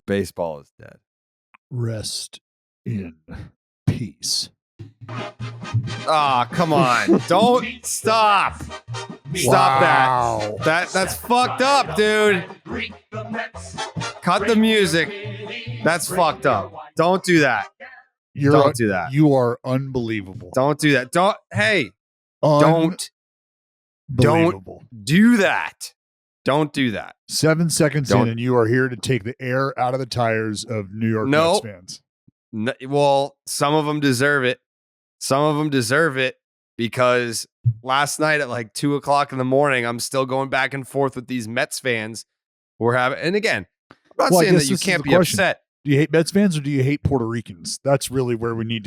Baseball is dead. Rest in peace. Ah, come on. Don't stop. Stop that. That's fucked up, dude. Cut the music. That's fucked up. Don't do that. Don't do that. You are unbelievable. Don't do that. Don't do that. Don't do that. 7 seconds in, and you are here to take the air out of the tires of New York Mets fans. No, well, some of them deserve it. Some of them deserve it because last night at like 2:00 in the morning, I'm still going back and forth with these Mets fans who are having. And again, I'm not saying that you can't be upset. Do you hate Mets fans or do you hate Puerto Ricans? That's really where we need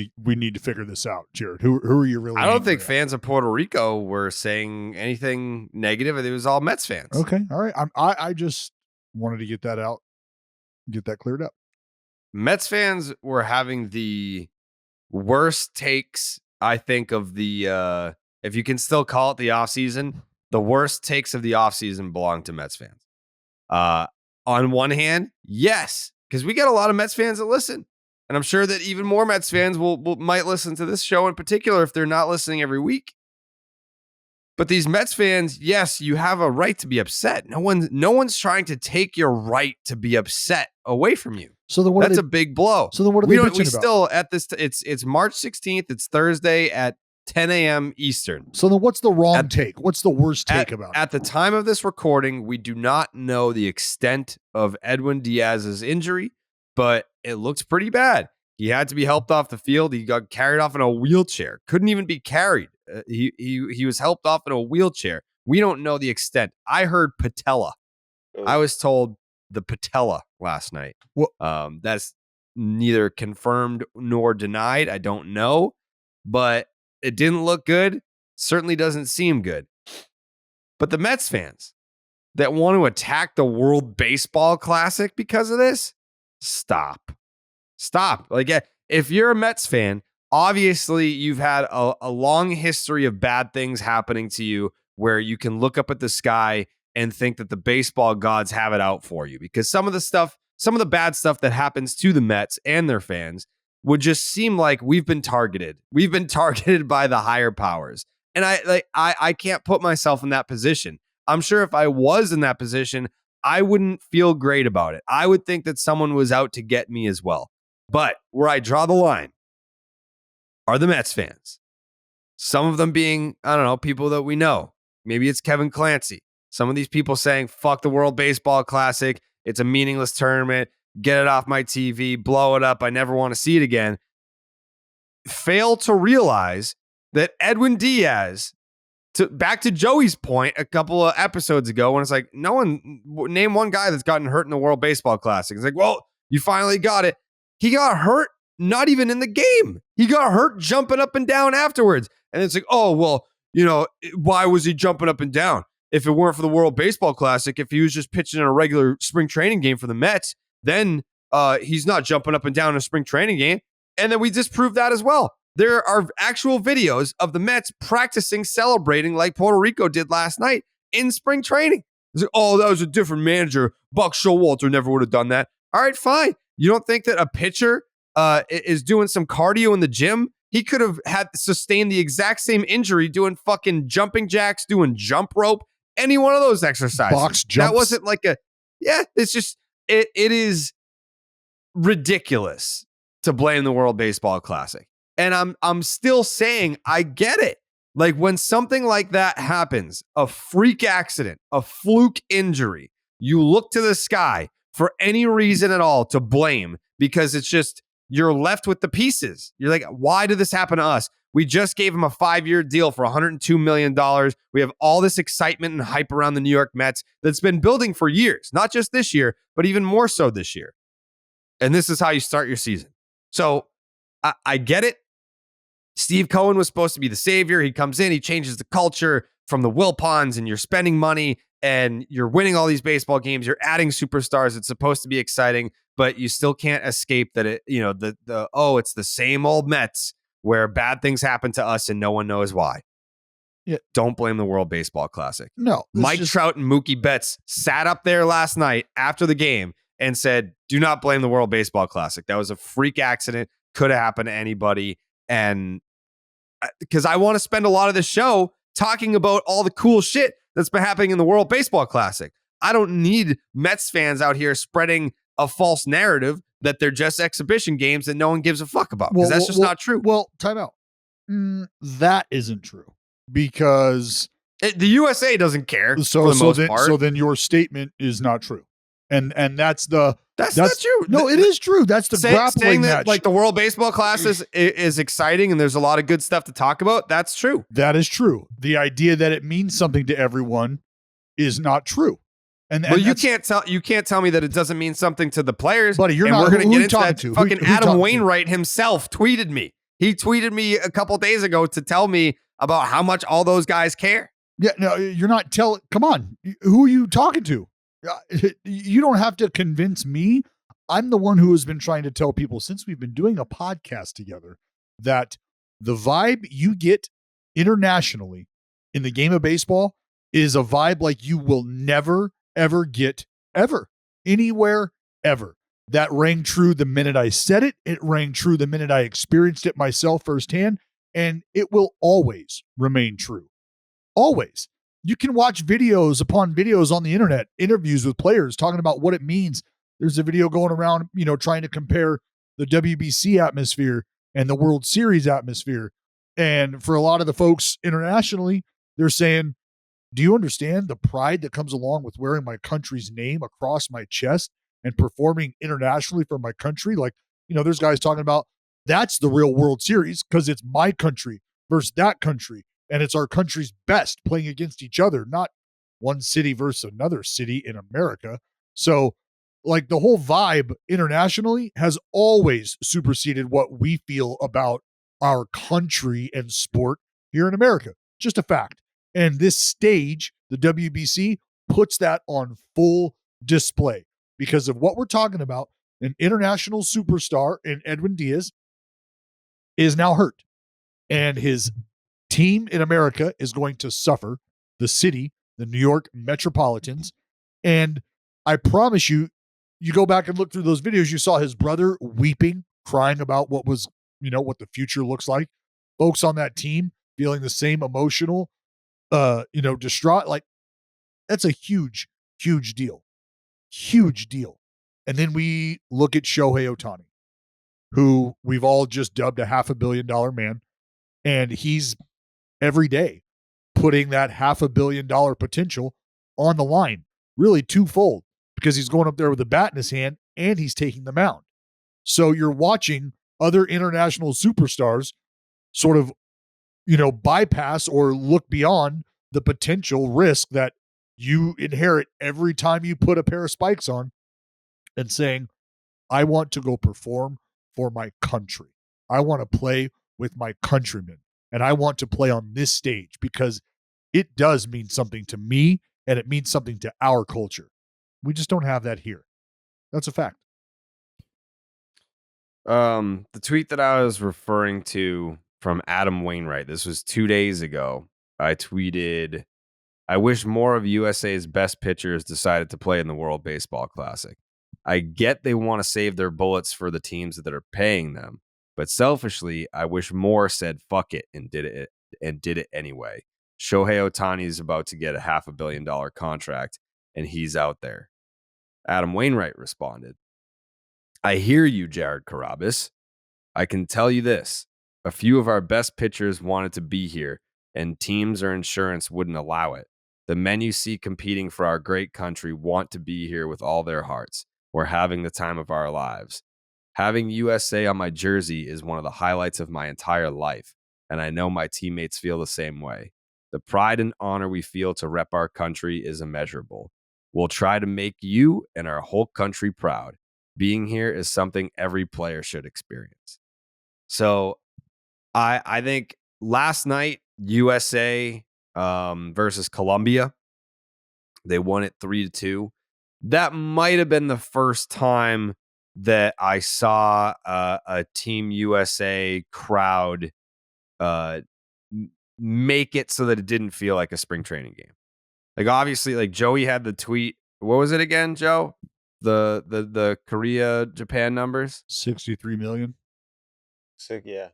to figure this out, Jared. Who are you really? I don't think fans of Puerto Rico were saying anything negative. It was all Mets fans. Okay, all right. I just wanted to get that out, get that cleared up. Mets fans were having the worst takes, I think, of the if you can still call it the offseason, the worst takes of the offseason belong to Mets fans. On one hand, yes, because we get a lot of Mets fans that listen. And I'm sure that even more Mets fans might listen to this show in particular if they're not listening every week. But these Mets fans, yes, you have a right to be upset. No one's trying to take your right to be upset away from you. So then that's a big blow. So then what are they bitching about? We still at this. It's March 16th. It's Thursday at 10 a.m. Eastern. So then what's the wrong take? What's the worst take about it? At the time of this recording, we do not know the extent of Edwin Diaz's injury, but it looks pretty bad. He had to be helped off the field. He got carried off in a wheelchair. Couldn't even be carried. He was helped off in a wheelchair. We don't know the extent. I heard patella. I was told the patella last night. That's neither confirmed nor denied. I don't know, but it didn't look good. Certainly doesn't seem good. But the Mets fans that want to attack the World Baseball Classic because of this, stop. Like, if you're a Mets fan, obviously you've had a long history of bad things happening to you where you can look up at the sky and think that the baseball gods have it out for you, because some of the bad stuff that happens to the Mets and their fans would just seem like we've been targeted. We've been targeted by the higher powers. And I can't put myself in that position. I'm sure if I was in that position, I wouldn't feel great about it. I would think that someone was out to get me as well. But where I draw the line are the Mets fans. Some of them being, I don't know, people that we know. Maybe it's Kevin Clancy. Some of these people saying, fuck the World Baseball Classic. It's a meaningless tournament. Get it off my TV. Blow it up. I never want to see it again. Fail to realize that Edwin Diaz, back to Joey's point a couple of episodes ago, when it's like, name one guy that's gotten hurt in the World Baseball Classic. It's like, well, you finally got it. He got hurt not even in the game. He got hurt jumping up and down afterwards. And it's like, oh, well, why was he jumping up and down? If it weren't for the World Baseball Classic, if he was just pitching in a regular spring training game for the Mets, then he's not jumping up and down in a spring training game. And then we disproved that as well. There are actual videos of the Mets practicing, celebrating like Puerto Rico did last night in spring training. It's like, oh, that was a different manager. Buck Showalter never would have done that. All right, fine. You don't think that a pitcher is doing some cardio in the gym? He could have sustained the exact same injury doing fucking jumping jacks, doing jump rope, any one of those exercises. Box jumps. That wasn't like it's just, it is ridiculous to blame the World Baseball Classic. And I'm still saying, I get it. Like, when something like that happens, a freak accident, a fluke injury, you look to the sky for any reason at all to blame, because it's just, you're left with the pieces. You're like, why did this happen to us? We just gave him a 5-year deal for $102 million. We have all this excitement and hype around the New York Mets that's been building for years, not just this year, but even more so this year. And this is how you start your season. So I get it. Steve Cohen was supposed to be the savior. He comes in, he changes the culture from the Wilpons, and you're spending money and you're winning all these baseball games. You're adding superstars. It's supposed to be exciting, but you still can't escape that it's the same old Mets where bad things happen to us and no one knows why. Yeah. Don't blame the World Baseball Classic. No. Mike Trout and Mookie Betts sat up there last night after the game and said, do not blame the World Baseball Classic. That was a freak accident. Could have happened to anybody. And because I want to spend a lot of the show talking about all the cool shit that's been happening in the World Baseball Classic. I don't need Mets fans out here spreading a false narrative that they're just exhibition games that no one gives a fuck about, because that's just not true. Well, time out. That isn't true, because the USA doesn't care for the most part. So then your statement is not true. And that's not true. No, it is true. That's the grappling that match. Like the World Baseball Classic is exciting and there's a lot of good stuff to talk about. That's true. That is true. The idea that it means something to everyone is not true. And you can't tell me that it doesn't mean something to the players. Buddy, you're not. We're going to get into that. To? Fucking who Adam Wainwright himself tweeted me. He tweeted me a couple days ago to tell me about how much all those guys care. Yeah, no, you're not telling. Come on, who are you talking to? You don't have to convince me. I'm the one who has been trying to tell people since we've been doing a podcast together that the vibe you get internationally in the game of baseball is a vibe like you will never, ever get ever anywhere ever. That rang true the minute I said it. It rang true the minute I experienced it myself firsthand, and it will always remain true. Always. You can watch videos upon videos on the internet, interviews with players talking about what it means. There's a video going around, trying to compare the WBC atmosphere and the World Series atmosphere. And for a lot of the folks internationally, they're saying, do you understand the pride that comes along with wearing my country's name across my chest and performing internationally for my country? Like, there's guys talking about that's the real World Series because it's my country versus that country. And it's our country's best playing against each other, not one city versus another city in America. So, like, the whole vibe internationally has always superseded what we feel about our country and sport here in America. Just a fact. And this stage, the WBC, puts that on full display because of what we're talking about. An international superstar in Edwin Diaz is now hurt. And his team in America is going to suffer, the city, the New York Metropolitans. And I promise you, you go back and look through those videos, you saw his brother weeping, crying about what was, what the future looks like. Folks on that team feeling the same emotional, distraught. Like, that's a huge, huge deal. Huge deal. And then we look at Shohei Ohtani, who we've all just dubbed a $500 million man. And he's every day putting that $500 million potential on the line, really twofold, because he's going up there with a bat in his hand and he's taking the mound. So you're watching other international superstars sort of, bypass or look beyond the potential risk that you inherit every time you put a pair of spikes on and saying, I want to go perform for my country. I want to play with my countrymen. And I want to play on this stage because it does mean something to me and it means something to our culture. We just don't have that here. That's a fact. The tweet that I was referring to from Adam Wainwright, this was 2 days ago. I tweeted, I wish more of USA's best pitchers decided to play in the World Baseball Classic. I get they want to save their bullets for the teams that are paying them. But selfishly, I wish more said fuck it and did it anyway. Shohei Ohtani is about to get a $500 million contract, and he's out there. Adam Wainwright responded, I hear you, Jared Carrabis. I can tell you this. A few of our best pitchers wanted to be here, and teams or insurance wouldn't allow it. The men you see competing for our great country want to be here with all their hearts. We're having the time of our lives. Having USA on my jersey is one of the highlights of my entire life, and I know my teammates feel the same way. The pride and honor we feel to rep our country is immeasurable. We'll try to make you and our whole country proud. Being here is something every player should experience. So I think last night, USA versus Colombia, they won it 3-2. That might have been the first time that I saw a Team USA crowd make it so that it didn't feel like a spring training game. Like, obviously, like Joey had the tweet. What was it again, Joe? the Korea Japan numbers? 63 million. Sick, yeah.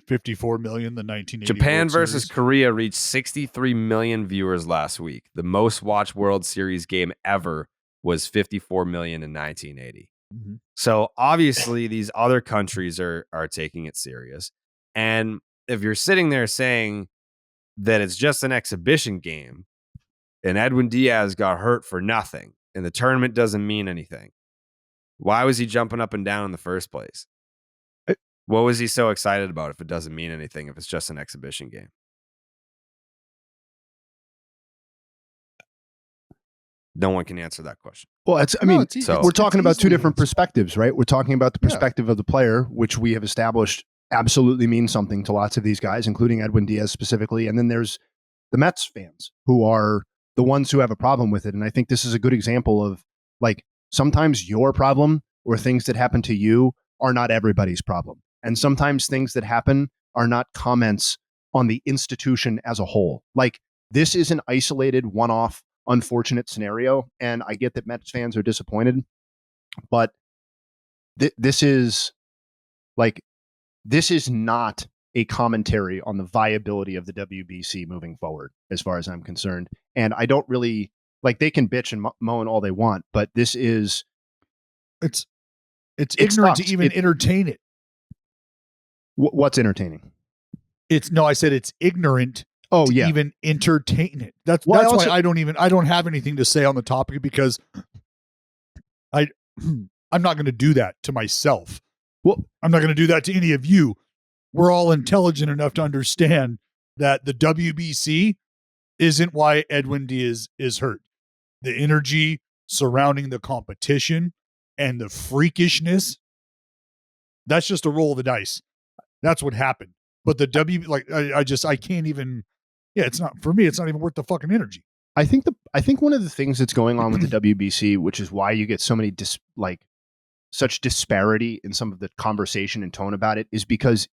54 million, the 1980 Japan World versus Series. Korea reached 63 million viewers last week. The most watched World Series game ever was 54 million in 1980. Mhm. So obviously these other countries are taking it serious. And if you're sitting there saying that it's just an exhibition game and Edwin Diaz got hurt for nothing and the tournament doesn't mean anything, why was he jumping up and down in the first place? What was he so excited about if it doesn't mean anything, if it's just an exhibition game? No one can answer that question. Well, we're talking about two different perspectives, right? We're talking about the perspective of the player, which we have established absolutely means something to lots of these guys, including Edwin Diaz specifically. And then there's the Mets fans who are the ones who have a problem with it. And I think this is a good example of, like, sometimes your problem or things that happen to you are not everybody's problem. And sometimes things that happen are not comments on the institution as a whole. Like, this is an isolated, one-off, unfortunate scenario. And I get that Mets fans are disappointed, but this is not a commentary on the viability of the WBC moving forward, as far as I'm concerned. And I don't really, like, they can bitch and moan all they want, but this is... It's ignorant to even entertain it. What's entertaining? I said it's ignorant to even entertain it. That's why I don't have anything to say on the topic, because I'm not going to do that to myself. Well, I'm not going to do that to any of you. We're all intelligent enough to understand that the WBC isn't why Edwin Diaz is hurt. The energy surrounding the competition and the freakishness, that's just a roll of the dice. That's what happened. But the I can't even, it's not, for me, it's not even worth the fucking energy. I think one of the things that's going on with the WBC, which is why you get so many such disparity in some of the conversation and tone about it, is because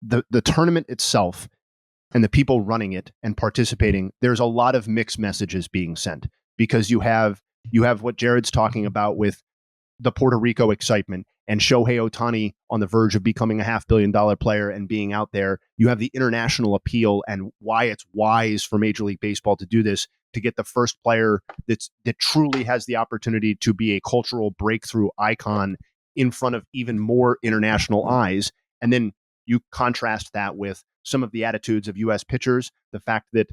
the tournament itself and the people running it and participating, there's a lot of mixed messages being sent, because you have what Jared's talking about with the Puerto Rico excitement and Shohei Ohtani on the verge of becoming a $500 million player and being out there. You have the international appeal and why it's wise for Major League Baseball to do this, to get the first player that truly has the opportunity to be a cultural breakthrough icon in front of even more international eyes. And then you contrast that with some of the attitudes of U.S. pitchers, the fact that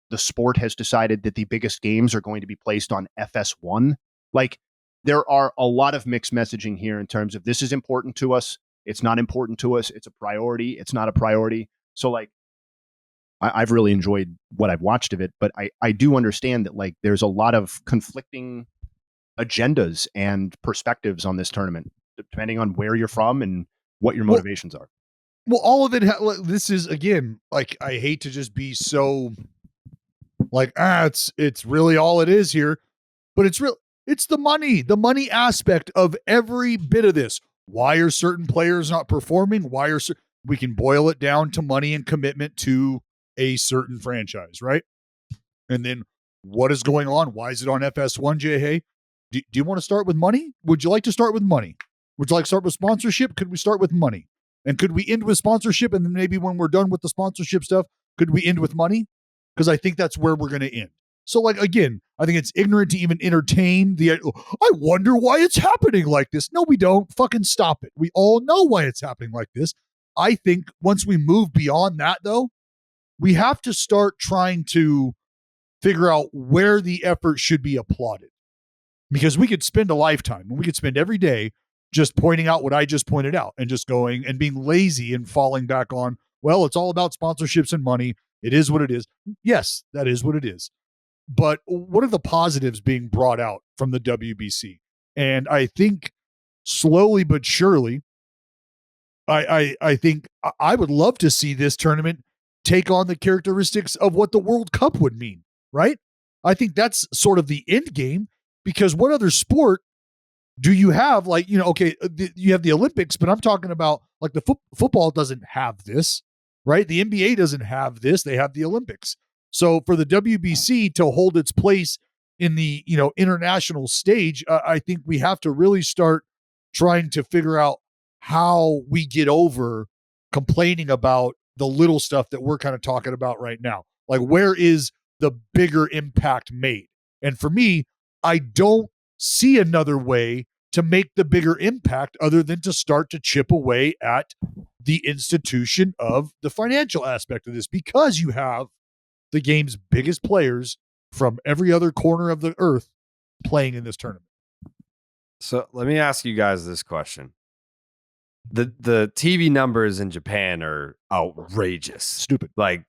the sport has decided that the biggest games are going to be placed on FS1. Like, there are a lot of mixed messaging here in terms of, this is important to us, it's not important to us, it's a priority, it's not a priority. So, like, I've really enjoyed what I've watched of it, but I do understand that, like, there's a lot of conflicting agendas and perspectives on this tournament, depending on where you're from and what your motivations are. Well, all of it, this is, again, like, I hate to just be so like, it's really all it is here, but it's real. It's the money aspect of every bit of this. Why are certain players not performing? We can boil it down to money and commitment to a certain franchise, right? And then what is going on? Why is it on FS1, Jay? Hey, do you want to start with money? Would you like to start with money? Would you like to start with sponsorship? Could we start with money? And could we end with sponsorship? And then maybe when we're done with the sponsorship stuff, could we end with money? Because I think that's where we're going to end. So, like, again, I think it's ignorant to even entertain I wonder why it's happening like this. No, we don't. Fucking stop it. We all know why it's happening like this. I think once we move beyond that, though, we have to start trying to figure out where the effort should be applauded. Because we could spend a lifetime, and we could spend every day just pointing out what I just pointed out and just going and being lazy and falling back on, well, it's all about sponsorships and money. It is what it is. Yes, that is what it is. But what are the positives being brought out from the WBC? And I think slowly but surely, I think I would love to see this tournament take on the characteristics of what the World Cup would mean, right? I think that's sort of the end game, because what other sport do you have? Like, you have the Olympics, but I'm talking about, like, the football doesn't have this, right? The NBA doesn't have this. They have the Olympics. So for the WBC to hold its place in the international stage, I think we have to really start trying to figure out how we get over complaining about the little stuff that we're kind of talking about right now. Like, where is the bigger impact made? And for me, I don't see another way to make the bigger impact other than to start to chip away at the institution of the financial aspect of this, because you have the game's biggest players from every other corner of the earth playing in this tournament. So let me ask you guys this question. The TV numbers in Japan are outrageous. Stupid. Like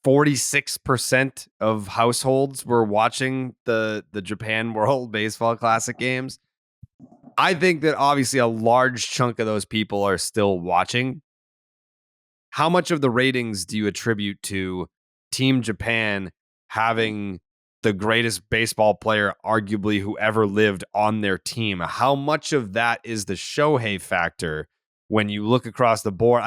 46% of households were watching the Japan World Baseball Classic games. I think that obviously a large chunk of those people are still watching. How much of the ratings do you attribute to Team Japan having the greatest baseball player, arguably, who ever lived on their team? How much of that is the Shohei factor when you look across the board?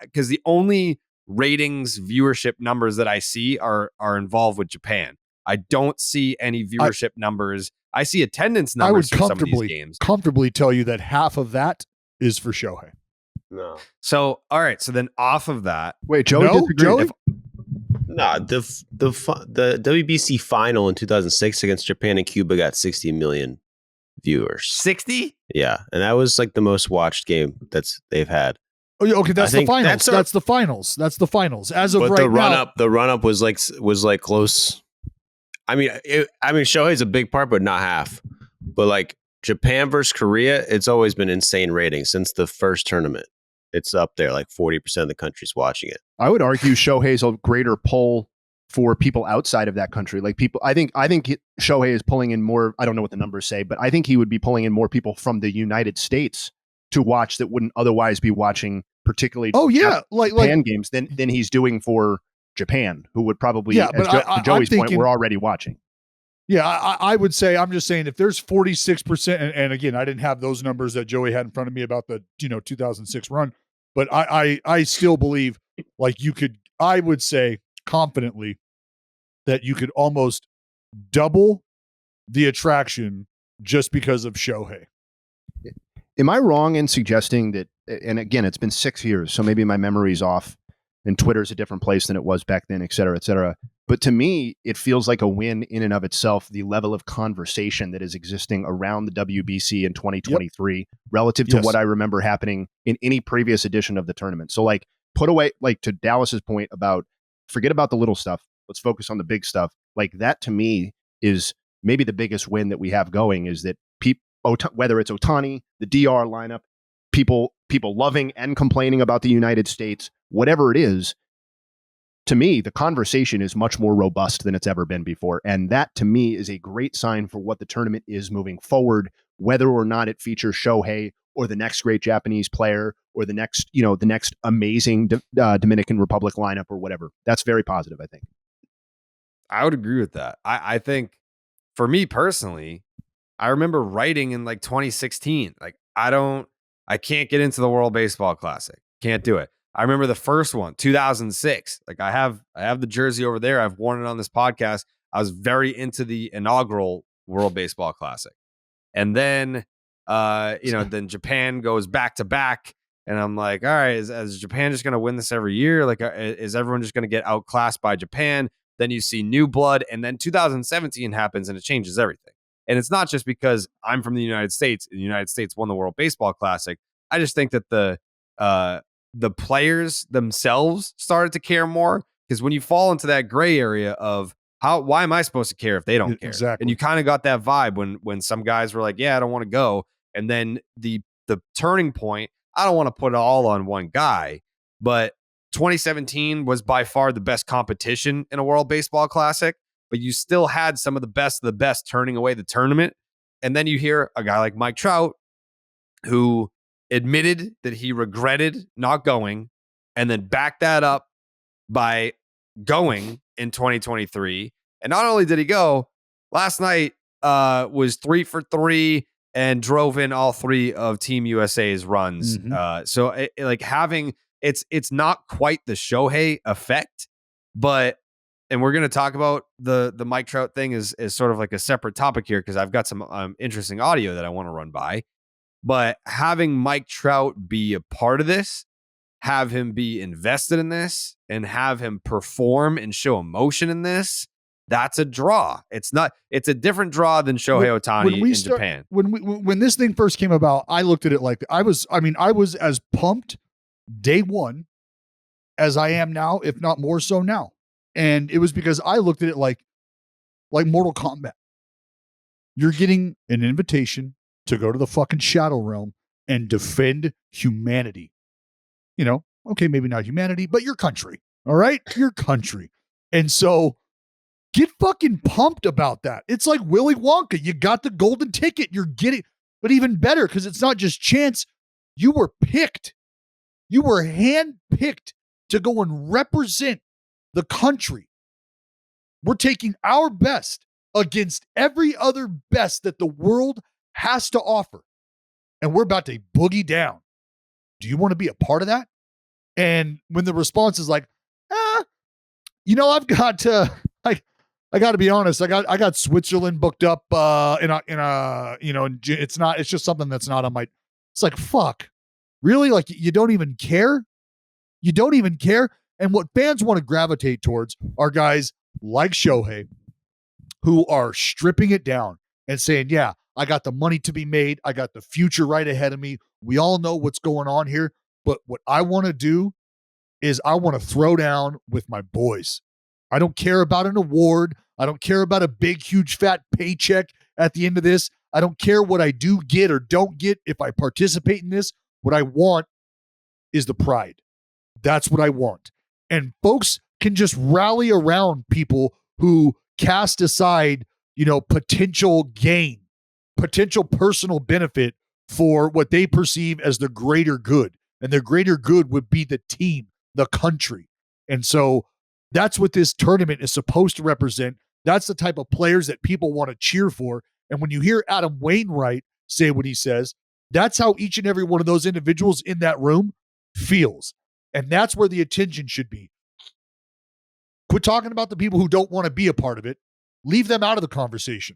Because the only ratings viewership numbers that I see are involved with Japan. I don't see any viewership numbers. I see attendance numbers for some of these games. Comfortably tell you that half of that is for Shohei. No. So, all right. So then off of that. Wait, Joey disagreed. Joey? No, the WBC final in 2006 against Japan and Cuba got 60 million viewers. 60? Yeah, and that was like the most watched game they've had. Oh, yeah, okay, that's the finals. That's the finals. That's the finals. As of but right the run up was like close. I mean, Shohei's a big part, but not half. But like Japan versus Korea, it's always been insane ratings since the first tournament. It's up there, like 40% of the country's watching it. I would argue Shohei's a greater pull for people outside of that country. Like people, I think Shohei is pulling in more. I don't know what the numbers say, but I think he would be pulling in more people from the United States to watch that wouldn't otherwise be watching, particularly Japan games than he's doing for Japan, who would probably, to Joey's point, we're already watching. Yeah, I would say, I'm just saying, if there's 46%, and again, I didn't have those numbers that Joey had in front of me about the 2006 run, but I still believe, like, I would say confidently that you could almost double the attraction just because of Shohei. Am I wrong in suggesting that, and again, it's been 6 years, so maybe my memory's off and Twitter's a different place than it was back then, et cetera, but to me, it feels like a win in and of itself, the level of conversation that is existing around the WBC in 2023 relative to what I remember happening in any previous edition of the tournament. So like, put away, like, to Dallas's point about forget about the little stuff. Let's focus on the big stuff. Like, that to me is maybe the biggest win that we have going, is that whether it's Ohtani, the DR lineup, people loving and complaining about the United States, whatever it is, to me, the conversation is much more robust than it's ever been before. And that, to me, is a great sign for what the tournament is moving forward, whether or not it features Shohei or the next great Japanese player or the next amazing Dominican Republic lineup or whatever. That's very positive, I think. I would agree with that. I think for me personally, I remember writing in like 2016, like, I can't get into the World Baseball Classic. Can't do it. I remember the first one, 2006. Like, I have the jersey over there. I've worn it on this podcast. I was very into the inaugural World Baseball Classic. And then, then Japan goes back to back. And I'm like, all right, is Japan just going to win this every year? Like, is everyone just going to get outclassed by Japan? Then you see new blood. And then 2017 happens and it changes everything. And it's not just because I'm from the United States and the United States won the World Baseball Classic. I just think that the players themselves started to care more, because when you fall into that gray area of why am I supposed to care if they don't care? Exactly. And you kind of got that vibe when some guys were like, yeah, I don't want to go. And then the turning point, I don't want to put it all on one guy, but 2017 was by far the best competition in a World Baseball Classic, but you still had some of the best turning away the tournament. And then you hear a guy like Mike Trout, who admitted that he regretted not going, and then backed that up by going in 2023. And not only did he go, last night was 3 for 3 and drove in all 3 of Team USA's runs. So it's not quite the Shohei effect, but and we're going to talk about the Mike Trout thing is sort of like a separate topic here because I've got some interesting audio that I want to run by. But having Mike Trout be a part of this, have him be invested in this, and have him perform and show emotion in this, that's a draw. It's a different draw than Shohei Ohtani in Japan. When this thing first came about, I looked at it like I was as pumped day one as I am now, if not more so now. And it was because I looked at it like Mortal Kombat. You're getting an invitation to go to the fucking Shadow Realm and defend humanity. You know, okay, maybe not humanity, but your country. All right? Your country. And so get fucking pumped about that. It's like Willy Wonka. You got the golden ticket. You're getting, but even better because it's not just chance. You were picked. You were handpicked to go and represent the country. We're taking our best against every other best that the world has to offer. And we're about to boogie down. Do you want to be a part of that? And when the response is like, I've got to, I got to be honest. I got Switzerland booked up it's just something that's not on my, it's like, fuck, really? Like you don't even care? You don't even care? And what fans want to gravitate towards are guys like Shohei who are stripping it down and saying, yeah, I got the money to be made. I got the future right ahead of me. We all know what's going on here. But what I want to do is I want to throw down with my boys. I don't care about an award. I don't care about a big, huge, fat paycheck at the end of this. I don't care what I do get or don't get if I participate in this. What I want is the pride. That's what I want. And folks can just rally around people who cast aside, potential gain, potential personal benefit for what they perceive as the greater good. And the greater good would be the team, the country. And so that's what this tournament is supposed to represent. That's the type of players that people want to cheer for. And when you hear Adam Wainwright say what he says, that's how each and every one of those individuals in that room feels. And that's where the attention should be. Quit talking about the people who don't want to be a part of it. Leave them out of the conversation.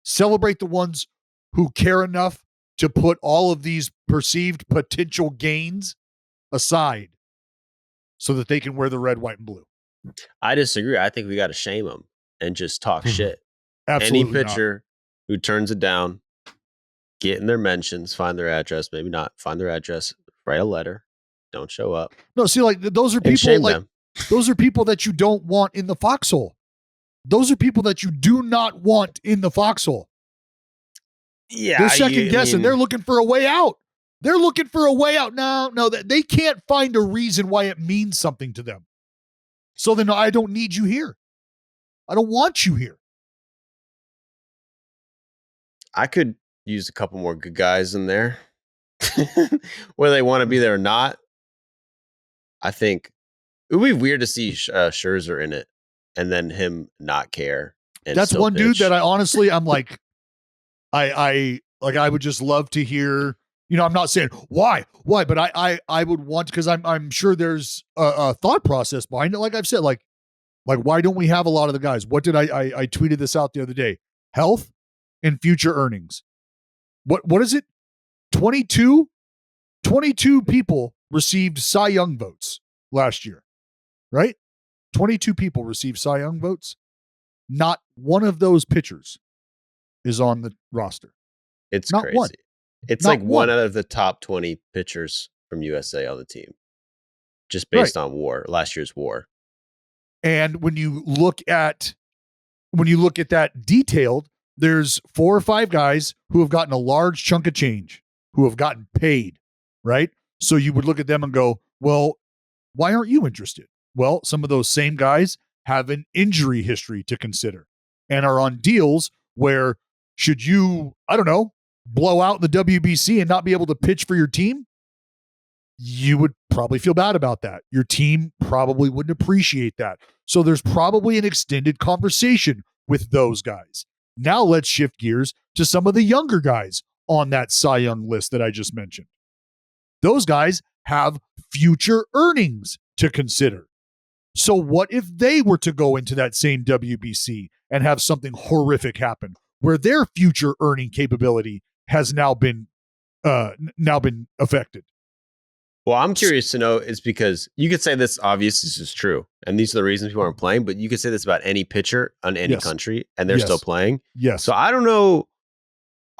Celebrate the ones who care enough to put all of these perceived potential gains aside so that they can wear the red, white, and blue. I disagree. I think we got to shame them and just talk shit. Absolutely Any pitcher who turns it down, get in their mentions, find their address, maybe not find their address, write a letter, don't show up. No, see, like those are people like them. Those are people that you don't want in the foxhole. Those are people that you do not want in the foxhole. Yeah, they're second guessing. They're looking for a way out. They're looking for a way out. No, they can't find a reason why it means something to them. So then I don't need you here. I don't want you here. I could use a couple more good guys in there. Whether they want to be there or not. I think it would be weird to see Scherzer in it and then him not care. And that's one pitch. dude that I honestly, I'm like, I would just love to hear, I'm not saying why, but I would want, because I'm sure there's a thought process behind it. Like I've said, like why don't we have a lot of the guys? What did I tweeted this out the other day? Health and future earnings. What is it? 22 people received Cy Young votes last year, right? 22 people received Cy Young votes. Not one of those pitchers is on the roster. It's not crazy. One. It's not like one out of the top 20 pitchers from USA on the team, just based on last year's WAR. And when you look at that detailed, there's 4 or 5 guys who have gotten a large chunk of change, who have gotten paid, right? So you would look at them and go, well, why aren't you interested? Well, some of those same guys have an injury history to consider and are on deals where should you, I don't know, blow out the WBC and not be able to pitch for your team, you would probably feel bad about that. Your team probably wouldn't appreciate that. So there's probably an extended conversation with those guys. Now let's shift gears to some of the younger guys on that Cy Young list that I just mentioned. Those guys have future earnings to consider. So what if they were to go into that same WBC and have something horrific happen where their future earning capability has now been affected? Well, I'm curious to know is because you could say this obviously this is true, and these are the reasons people aren't playing, but you could say this about any pitcher on any Yes. country, and they're Yes. still playing. Yes. So I don't know.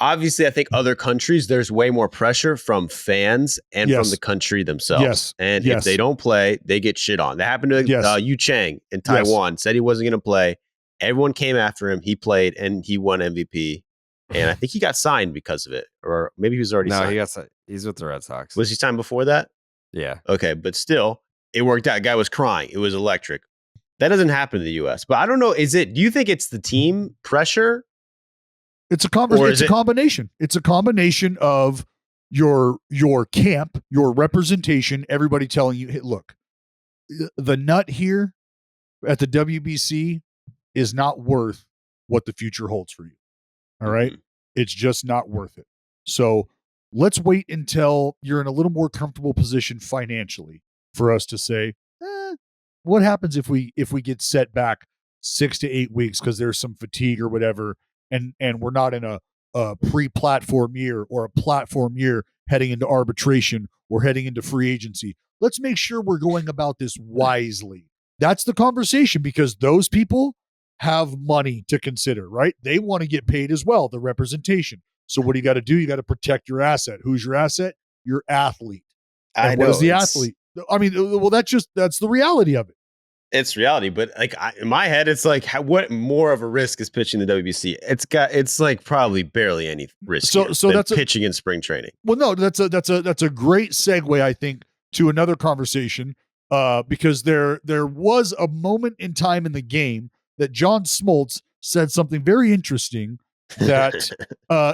Obviously, I think other countries, there's way more pressure from fans and from Yes. the country themselves. Yes. And Yes. if they don't play, they get shit on. That happened to Yes. Yu Chang in Taiwan. Said he wasn't going to play. Everyone came after him. He played, and he won MVP. And I think he got signed because of it. Or maybe he was already signed. He's with the Red Sox. Was he signed before that? Yeah. Okay, but still, it worked out. Guy was crying. It was electric. That doesn't happen in the U.S. But I don't know. Do you think it's the team pressure? It's a combination. It's a combination of your camp, your representation, everybody telling you, hey, look, the nut here at the WBC is not worth what the future holds for you. All right? Mhm. It's just not worth it. So let's wait until you're in a little more comfortable position financially for us to say, what happens if we get set back 6 to 8 weeks because there's some fatigue or whatever, and we're not in a pre-platform year or a platform year heading into arbitration or heading into free agency. Let's make sure we're going about this wisely. That's the conversation, because those people have money to consider, right? They want to get paid as well, the representation. So what do? You got to protect your asset. Who's your asset? Your athlete. And what is the athlete? I mean, well, that's the reality of it. It's reality, but like in my head, it's like what more of a risk is pitching the WBC? It's like probably barely any risk. So that's pitching in spring training. Well, no, that's a great segue, I think, to another conversation, because there was a moment in time in the game that John Smoltz said something very interesting. That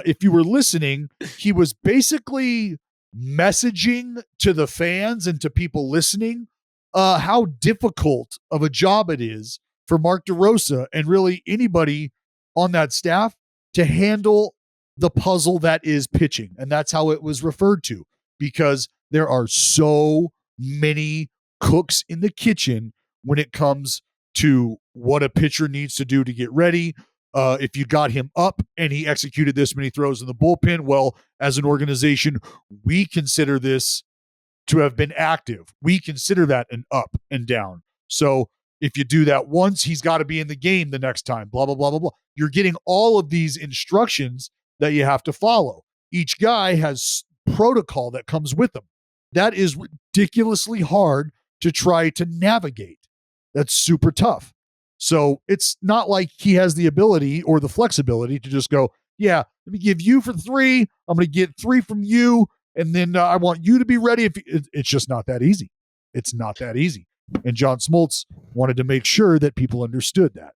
if you were listening, he was basically messaging to the fans and to people listening how difficult of a job it is for Mark DeRosa and really anybody on that staff to handle the puzzle that is pitching. And that's how it was referred to, because there are so many cooks in the kitchen when it comes to what a pitcher needs to do to get ready. If you got him up and he executed this many throws in the bullpen, well, as an organization, we consider this to have been active. We consider that an up and down. So if you do that once, he's got to be in the game the next time, blah, blah, blah, blah, blah. You're getting all of these instructions that you have to follow. Each guy has protocol that comes with them. That is ridiculously hard to try to navigate. That's super tough. So it's not like he has the ability or the flexibility to just go, yeah, let me give you for 3. I'm going to get 3 from you. And then I want you to be ready. It's just not that easy. It's not that easy. And John Smoltz wanted to make sure that people understood that.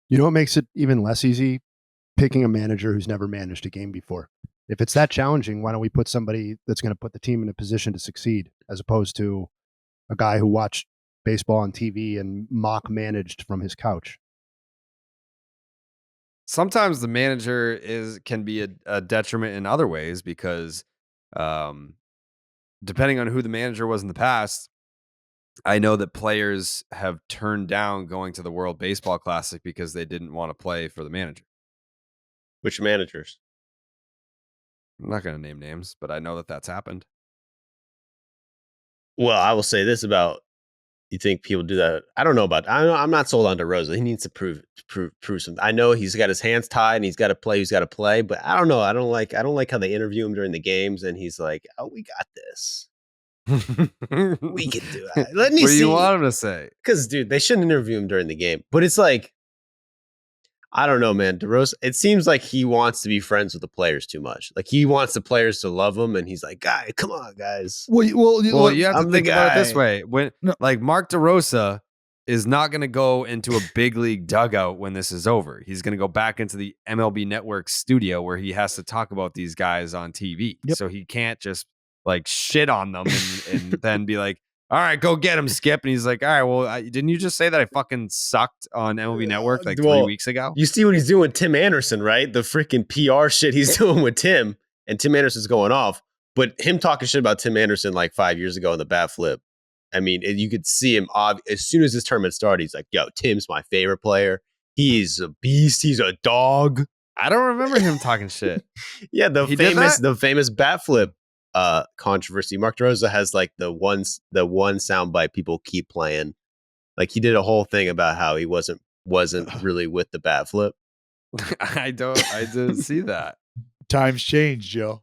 You know what makes it even less easy? Picking a manager who's never managed a game before. If it's that challenging, why don't we put somebody that's going to put the team in a position to succeed, as opposed to a guy who watched baseball on TV and mock managed from his couch? Sometimes the manager can be a detriment in other ways, because depending on who the manager was in the past, I know that players have turned down going to the World Baseball Classic because they didn't want to play for the manager. Which managers? I'm not going to name names, but I know that that's happened. Well, I will say this about, you think people do that? I don't know. I'm not sold on DeRosa. He needs to prove something. I know he's got his hands tied and he's got to play. He's got to play, but I don't know. I don't like how they interview him during the games, and he's like, "Oh, we got this. We can do it." Let me see. What do you want him to say? Because, dude, they shouldn't interview him during the game. But it's like, I don't know, man. DeRosa, it seems like he wants to be friends with the players too much. Like, he wants the players to love him, and he's like, "Guy, come on, guys." Well, you have to I'm the think about it this guy. way. Like Mark DeRosa is not going to go into a big league dugout when this is over. He's going to go back into the MLB Network studio where he has to talk about these guys on TV. Yep. So he can't just like shit on them and then be like, "All right, go get him, Skip." And he's like, "All right, well, didn't you just say that I fucking sucked on MLB Network like 3 weeks ago?" You see what he's doing with Tim Anderson, right? The freaking PR shit he's doing with Tim, and Tim Anderson's going off. But him talking shit about Tim Anderson like 5 years ago in the bat flip, I mean, you could see him as soon as this tournament started. He's like, "Yo, Tim's my favorite player. He's a beast. He's a dog." I don't remember him talking shit. Yeah, He did that? the famous bat flip controversy. Mark DeRosa has like the one soundbite people keep playing. Like he did a whole thing about how he wasn't really with the bat flip. I didn't see that. Times change, Joe.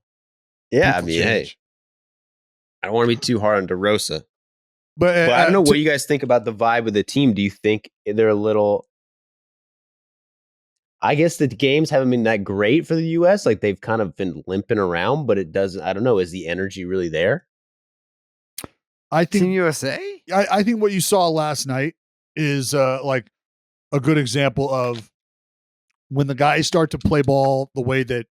Yeah, People I mean, hey, change. I don't want to be too hard on DeRosa. But I don't know. What do you guys think about the vibe of the team? Do you think they're a little? I guess the games haven't been that great for the U.S. Like they've kind of been limping around, but it doesn't. I don't know. Is the energy really there? I Team think USA? I think what you saw last night is like a good example of when the guys start to play ball the way that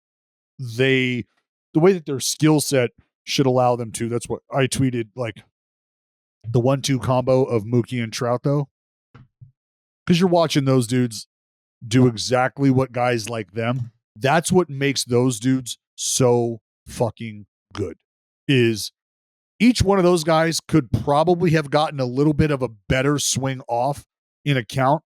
their skill set should allow them to. That's what I tweeted, like the 1-2 combo of Mookie and Trout, though, because you're watching those dudes do exactly what guys like them. That's what makes those dudes so fucking good. Is each one of those guys could probably have gotten a little bit of a better swing off in a count,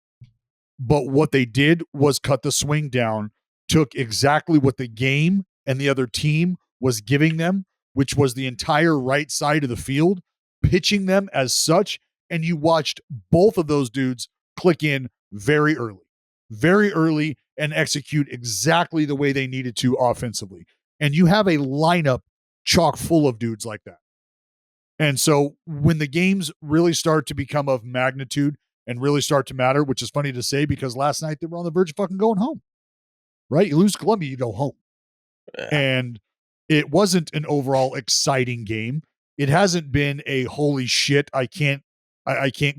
but what they did was cut the swing down, took exactly what the game and the other team was giving them, which was the entire right side of the field, pitching them as such, and you watched both of those dudes click in very early and execute exactly the way they needed to offensively. And you have a lineup chock full of dudes like that. And so when the games really start to become of magnitude and really start to matter, which is funny to say because last night they were on the verge of fucking going home, right? You lose Columbia, you go home. And it wasn't an overall exciting game. It hasn't been a holy shit, I can't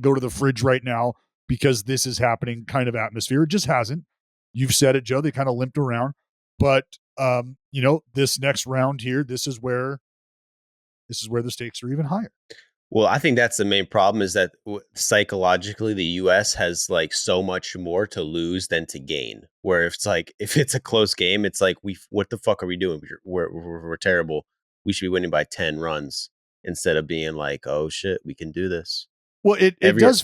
go to the fridge right now because this is happening kind of atmosphere. It just hasn't. You've said it, Joe. They kind of limped around. But this next round here, this is where the stakes are even higher. Well, I think that's the main problem is that psychologically the U.S. has like so much more to lose than to gain. Where if it's a close game, it's like what the fuck are we doing? We're terrible. We should be winning by 10 runs instead of being like, oh shit, we can do this. Well, it does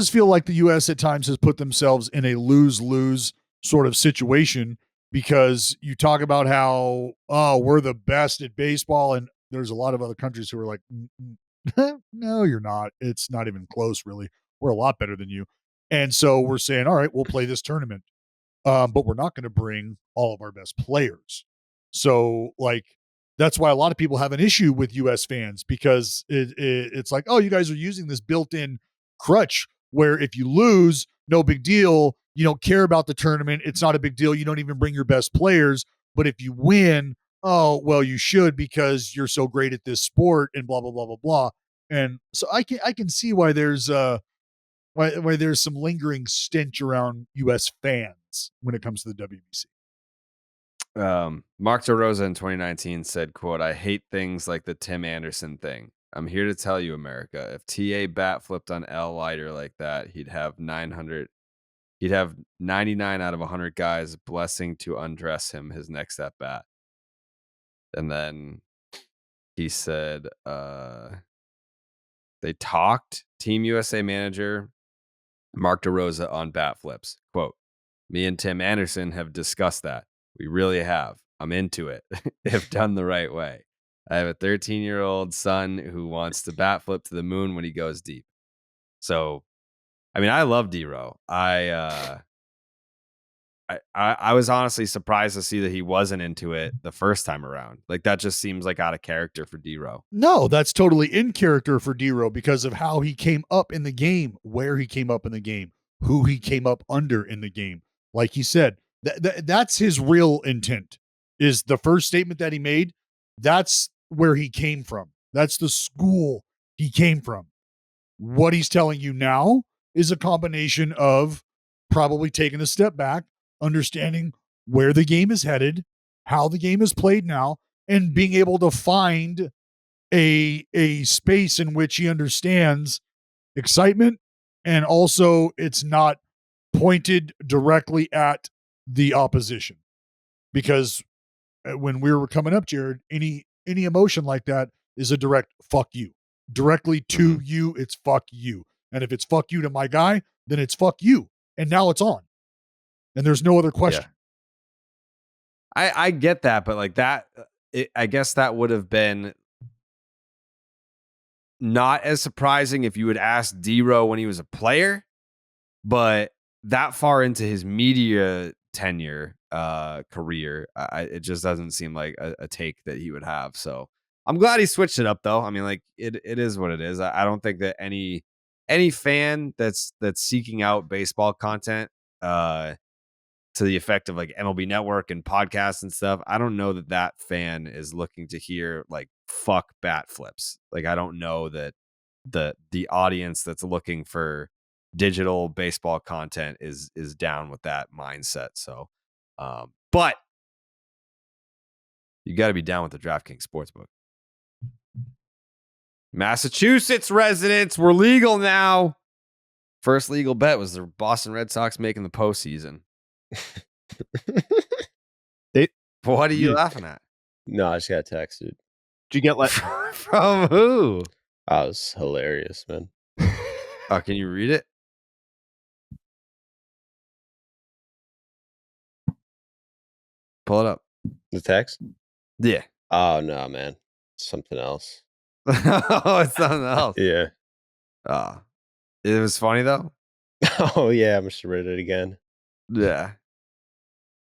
feel like the U.S. at times has put themselves in a lose-lose sort of situation because you talk about how we're the best at baseball, and there's a lot of other countries who are like, no, you're not. It's not even close, really. We're a lot better than you. And so we're saying, all right, we'll play this tournament, but we're not going to bring all of our best players. So, like, that's why a lot of people have an issue with U.S. fans because it's like, oh, you guys are using this built-in crutch where if you lose, no big deal. You don't care about the tournament. It's not a big deal. You don't even bring your best players. But if you win, oh, well, you should because you're so great at this sport and blah, blah, blah, blah, blah. And so I can see why there's why there's some lingering stench around U.S. fans when it comes to the WBC. Mark DeRosa in 2019 said, quote, "I hate things like the Tim Anderson thing. I'm here to tell you, America, if TA bat flipped on L Leiter like that, he'd have 99 out of 100 guys blessing to undress him his next at bat." And then he said, they talked Team USA manager Mark DeRosa on bat flips. Quote, "Me and Tim Anderson have discussed that. We really have. I'm into it if done the right way. I have a 13-year-old son who wants to bat flip to the moon when he goes deep." So, I mean, I love D-Row. I was honestly surprised to see that he wasn't into it the first time around. Like, that just seems like out of character for D-Row. No, that's totally in character for D-Row because of how he came up in the game, where he came up in the game, who he came up under in the game. Like he said, that's his real intent, is the first statement that he made. That's where he came from. That's the school he came from. What he's telling you now is a combination of probably taking a step back, understanding where the game is headed, how the game is played now, and being able to find a space in which he understands excitement, and also it's not pointed directly at the opposition. Because when we were coming up, Jared, any emotion like that is a direct fuck you. directly to you, it's fuck you. And if it's fuck you to my guy, then it's fuck you. And now it's on. And there's no other question. I get that, but like that, I guess that would have been not as surprising if you had asked D-Row when he was a player, but that far into his media tenure, career, it just doesn't seem like a take that he would have. So I'm glad he switched it up, though. I mean, like it is what it is. I don't think that any fan that's seeking out baseball content, to the effect of like MLB Network and podcasts and stuff, I don't know that fan is looking to hear like fuck bat flips. Like I don't know that the audience that's looking for digital baseball content is down with that mindset. So, but you got to be down with the DraftKings Sportsbook. Massachusetts residents were legal now. First legal bet was the Boston Red Sox making the postseason. What are you laughing at? No, I just got texted. Did you get like From who? That was hilarious, man. Oh, can you read it? Pull it up. The text? Yeah. Oh no, man. Something else. Oh, it's something else. Yeah. It was funny though. Oh yeah, I must have read it again. Yeah.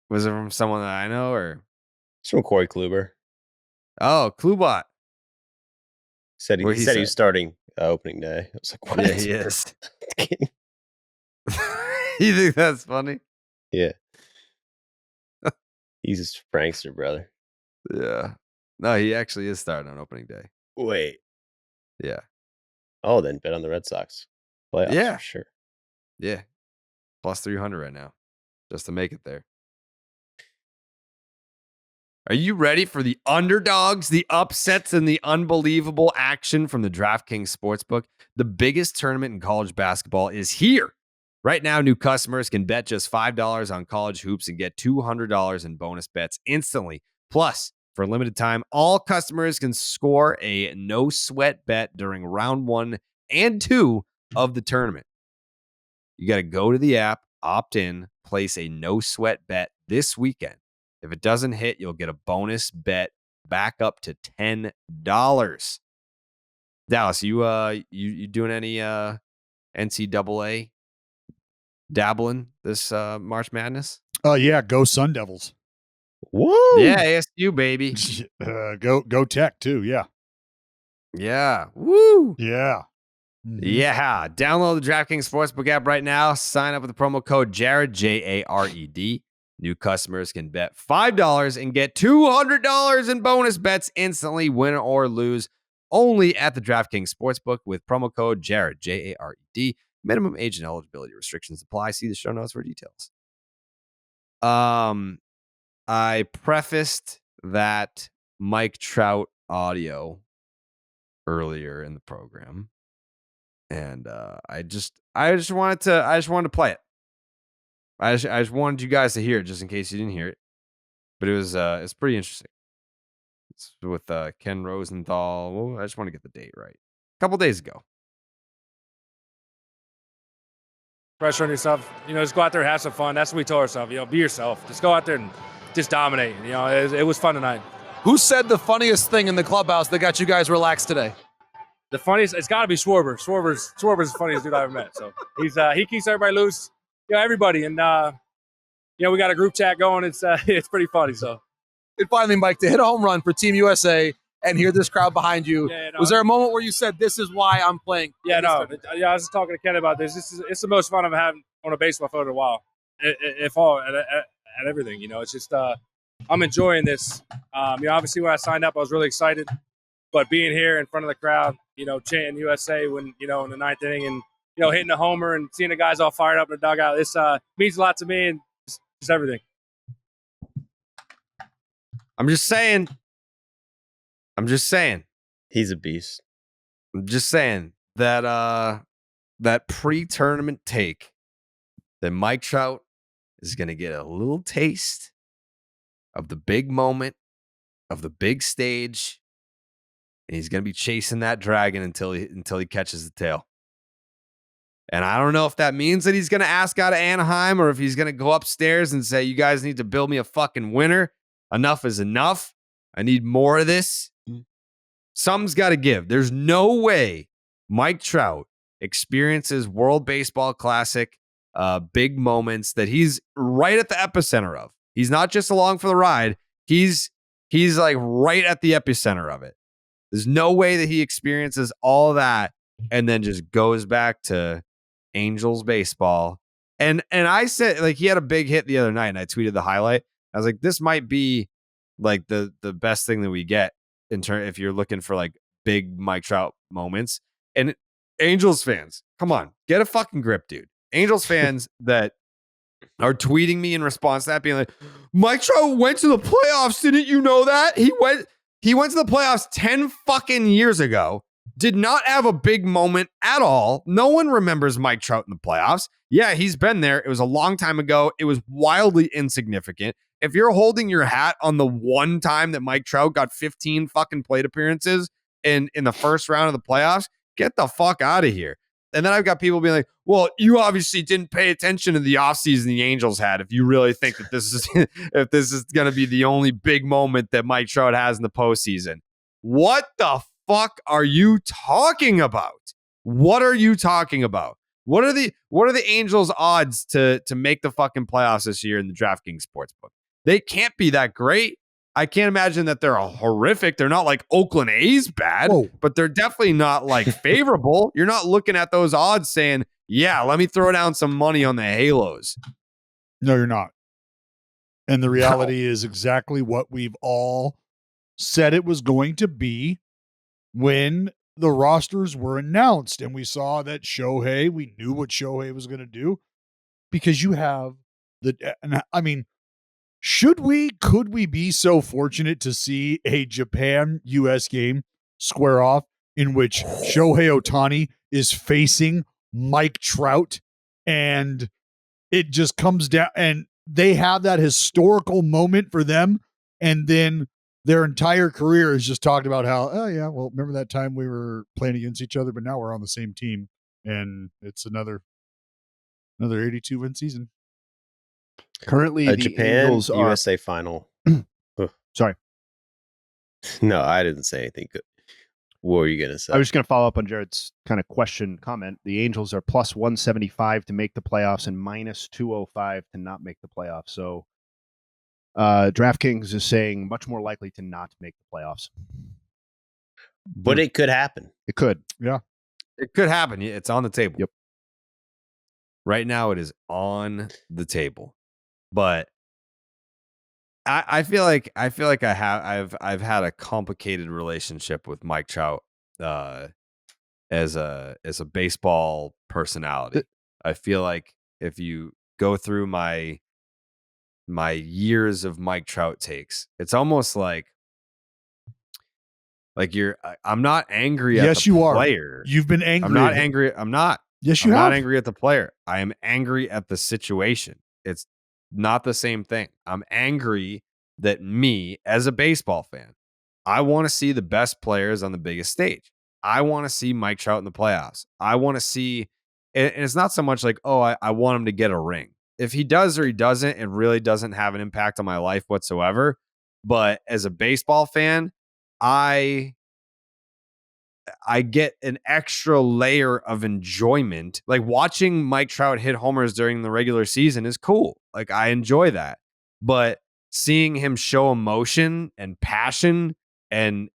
Was it from someone that I know or? It's from Corey Kluber. Oh, Klubot. Said he What he said he said? was starting opening day. I was like, what? Yeah, he is. You think that's funny? Yeah. He's a prankster, brother. Yeah. No, he actually is starting on opening day. Wait. Yeah. Oh, then bet on the Red Sox. Playoffs Yeah. for sure. Yeah. Plus 300 right now. Just to make it there. Are you ready for the underdogs, the upsets, and the unbelievable action from the DraftKings Sportsbook? The biggest tournament in college basketball is here. Right now, new customers can bet just $5 on college hoops and get $200 in bonus bets instantly. Plus, for a limited time, all customers can score a no-sweat bet during round 1 and 2 of the tournament. You got to go to the app, opt in, place a no-sweat bet this weekend. If it doesn't hit, you'll get a bonus bet back up to $10. Dallas, you doing any NCAA dabbling this March Madness? Oh yeah, go Sun Devils. Woo! Yeah, ASU baby. Go Tech too. Yeah. Yeah. Woo. Yeah. Mhm. Yeah. Download the DraftKings Sportsbook app right now. Sign up with the promo code Jared, Jared. New customers can bet $5 and get $200 in bonus bets instantly, win or lose, only at the DraftKings Sportsbook with promo code Jared, Jared. Minimum age and eligibility restrictions apply. See the show notes for details. I prefaced that Mike Trout audio earlier in the program, and I just wanted to play it. I just wanted you guys to hear it, just in case you didn't hear it. But it's pretty interesting. It's with Ken Rosenthal. Well, I just want to get the date right. A couple days ago. Pressure on yourself, just go out there and have some fun. That's what we told ourselves, be yourself. Just go out there and just dominate. It was fun tonight. Who said the funniest thing in the clubhouse that got you guys relaxed today? The funniest, it's got to be Schwarber. Schwarber's the funniest dude I ever met. So he keeps everybody loose, everybody. And, we got a group chat going. It's pretty funny. So. And finally, Mike, to hit a home run for Team USA and hear this crowd behind you, was there a moment where you said, this is why I'm playing? Yeah, no. I was just talking to Ken about this. It's the most fun I've had on a baseball field in a while. At everything, it's just I'm enjoying this. Obviously when I signed up, I was really excited, but being here in front of the crowd, chanting USA when in the ninth inning and hitting a homer and seeing the guys all fired up in the dugout, this means a lot to me and just everything. I'm just saying. He's a beast. I'm just saying that that pre-tournament take that Mike Trout is going to get a little taste of the big moment, of the big stage, and he's going to be chasing that dragon until he catches the tail. And I don't know if that means that he's going to ask out of Anaheim or if he's going to go upstairs and say, you guys need to build me a fucking winner. Enough is enough. I need more of this. Something's got to give. There's no way Mike Trout experiences World Baseball Classic big moments that he's right at the epicenter of. He's not just along for the ride. He's like right at the epicenter of it. There's no way that he experiences all that and then just goes back to Angels baseball. And I said, like, he had a big hit the other night and I tweeted the highlight. I was like, this might be like the best thing that we get in turn if you're looking for like big Mike Trout moments. And Angels fans, come on, get a fucking grip, dude. Angels fans that are tweeting me in response to that, being like, Mike Trout went to the playoffs. Didn't you know that? He went to the playoffs 10 fucking years ago. Did not have a big moment at all. No one remembers Mike Trout in the playoffs. Yeah, he's been there. It was a long time ago. It was wildly insignificant. If you're holding your hat on the one time that Mike Trout got 15 fucking plate appearances in the first round of the playoffs, get the fuck out of here. And then I've got people being like, well, you obviously didn't pay attention to the offseason the Angels had if you really think that this is if this is going to be the only big moment that Mike Trout has in the postseason. What the fuck are you talking about? What are you talking about? What are the Angels' odds to make the fucking playoffs this year in the DraftKings Sportsbook? They can't be that great. I can't imagine that they're horrific. They're not like Oakland A's bad, but they're definitely not like favorable. You're not looking at those odds saying, yeah, let me throw down some money on the Halos. No, you're not. And the reality is exactly what we've all said it was going to be when the rosters were announced. And we saw that we knew what Shohei was going to do because you have could we be so fortunate to see a Japan-US game square off in which Shohei Ohtani is facing Mike Trout and it just comes down and they have that historical moment for them and then their entire career is just talked about how, oh yeah, well, remember that time we were playing against each other, but now we're on the same team and it's another 82 win season. Currently, the Japan Angels are USA final. Sorry. No, I didn't say anything good. What were you going to say? I was just going to follow up on Jared's kind of comment. The Angels are plus 175 to make the playoffs and minus 205 to not make the playoffs. So DraftKings is saying much more likely to not make the playoffs. But it could happen. It could. Yeah. It could happen. It's on the table. Yep. Right now it is on the table. But I feel like I've had a complicated relationship with Mike Trout as a baseball personality. I feel like if you go through my years of Mike Trout takes, it's almost like I'm not angry at the player. You've been angry. I'm not angry. I'm not. Yes, you I'm have. not angry at the player. I am angry at the situation. It's not the same thing. I'm angry that me, as a baseball fan, I want to see the best players on the biggest stage. I want to see Mike Trout in the playoffs. I want to see, and it's not so much like, oh, I want him to get a ring. If he does or he doesn't, it really doesn't have an impact on my life whatsoever. But as a baseball fan, I get an extra layer of enjoyment. Like watching Mike Trout hit homers during the regular season is cool. Like I enjoy that. But seeing him show emotion and passion and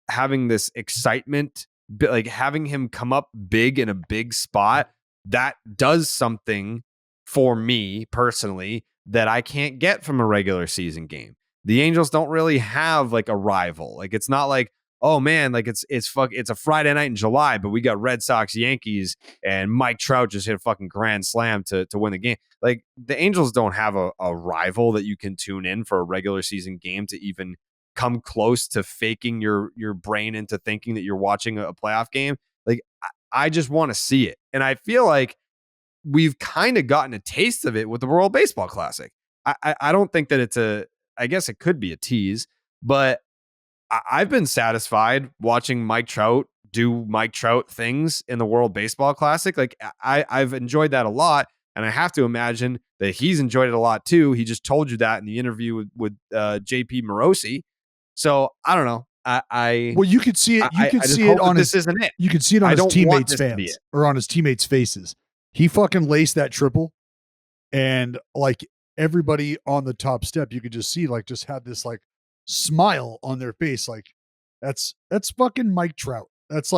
having this excitement, like having him come up big in a big spot, that does something for me personally that I can't get from a regular season game. The Angels don't really have like a rival. Like it's not like, oh man, like it's a Friday night in July, but we got Red Sox, Yankees, and Mike Trout just hit a fucking grand slam to win the game. Like the Angels don't have a rival that you can tune in for a regular season game to even come close to faking your brain into thinking that you're watching a playoff game. Like I just want to see it. And I feel like we've kind of gotten a taste of it with the World Baseball Classic. I don't think that I guess it could be a tease, but I've been satisfied watching Mike Trout do Mike Trout things in the World Baseball Classic. Like I've enjoyed that a lot, and I have to imagine that he's enjoyed it a lot too. He just told you that in the interview with JP Morosi. So I don't know. Well, you could see it. You could see it on his. This isn't it. You could see it on I his don't want teammates' this to be fans it. or on his teammates' faces. He fucking laced that triple, and like everybody on the top step, you could just see like just had this like smile on their face, like that's fucking Mike Trout. That's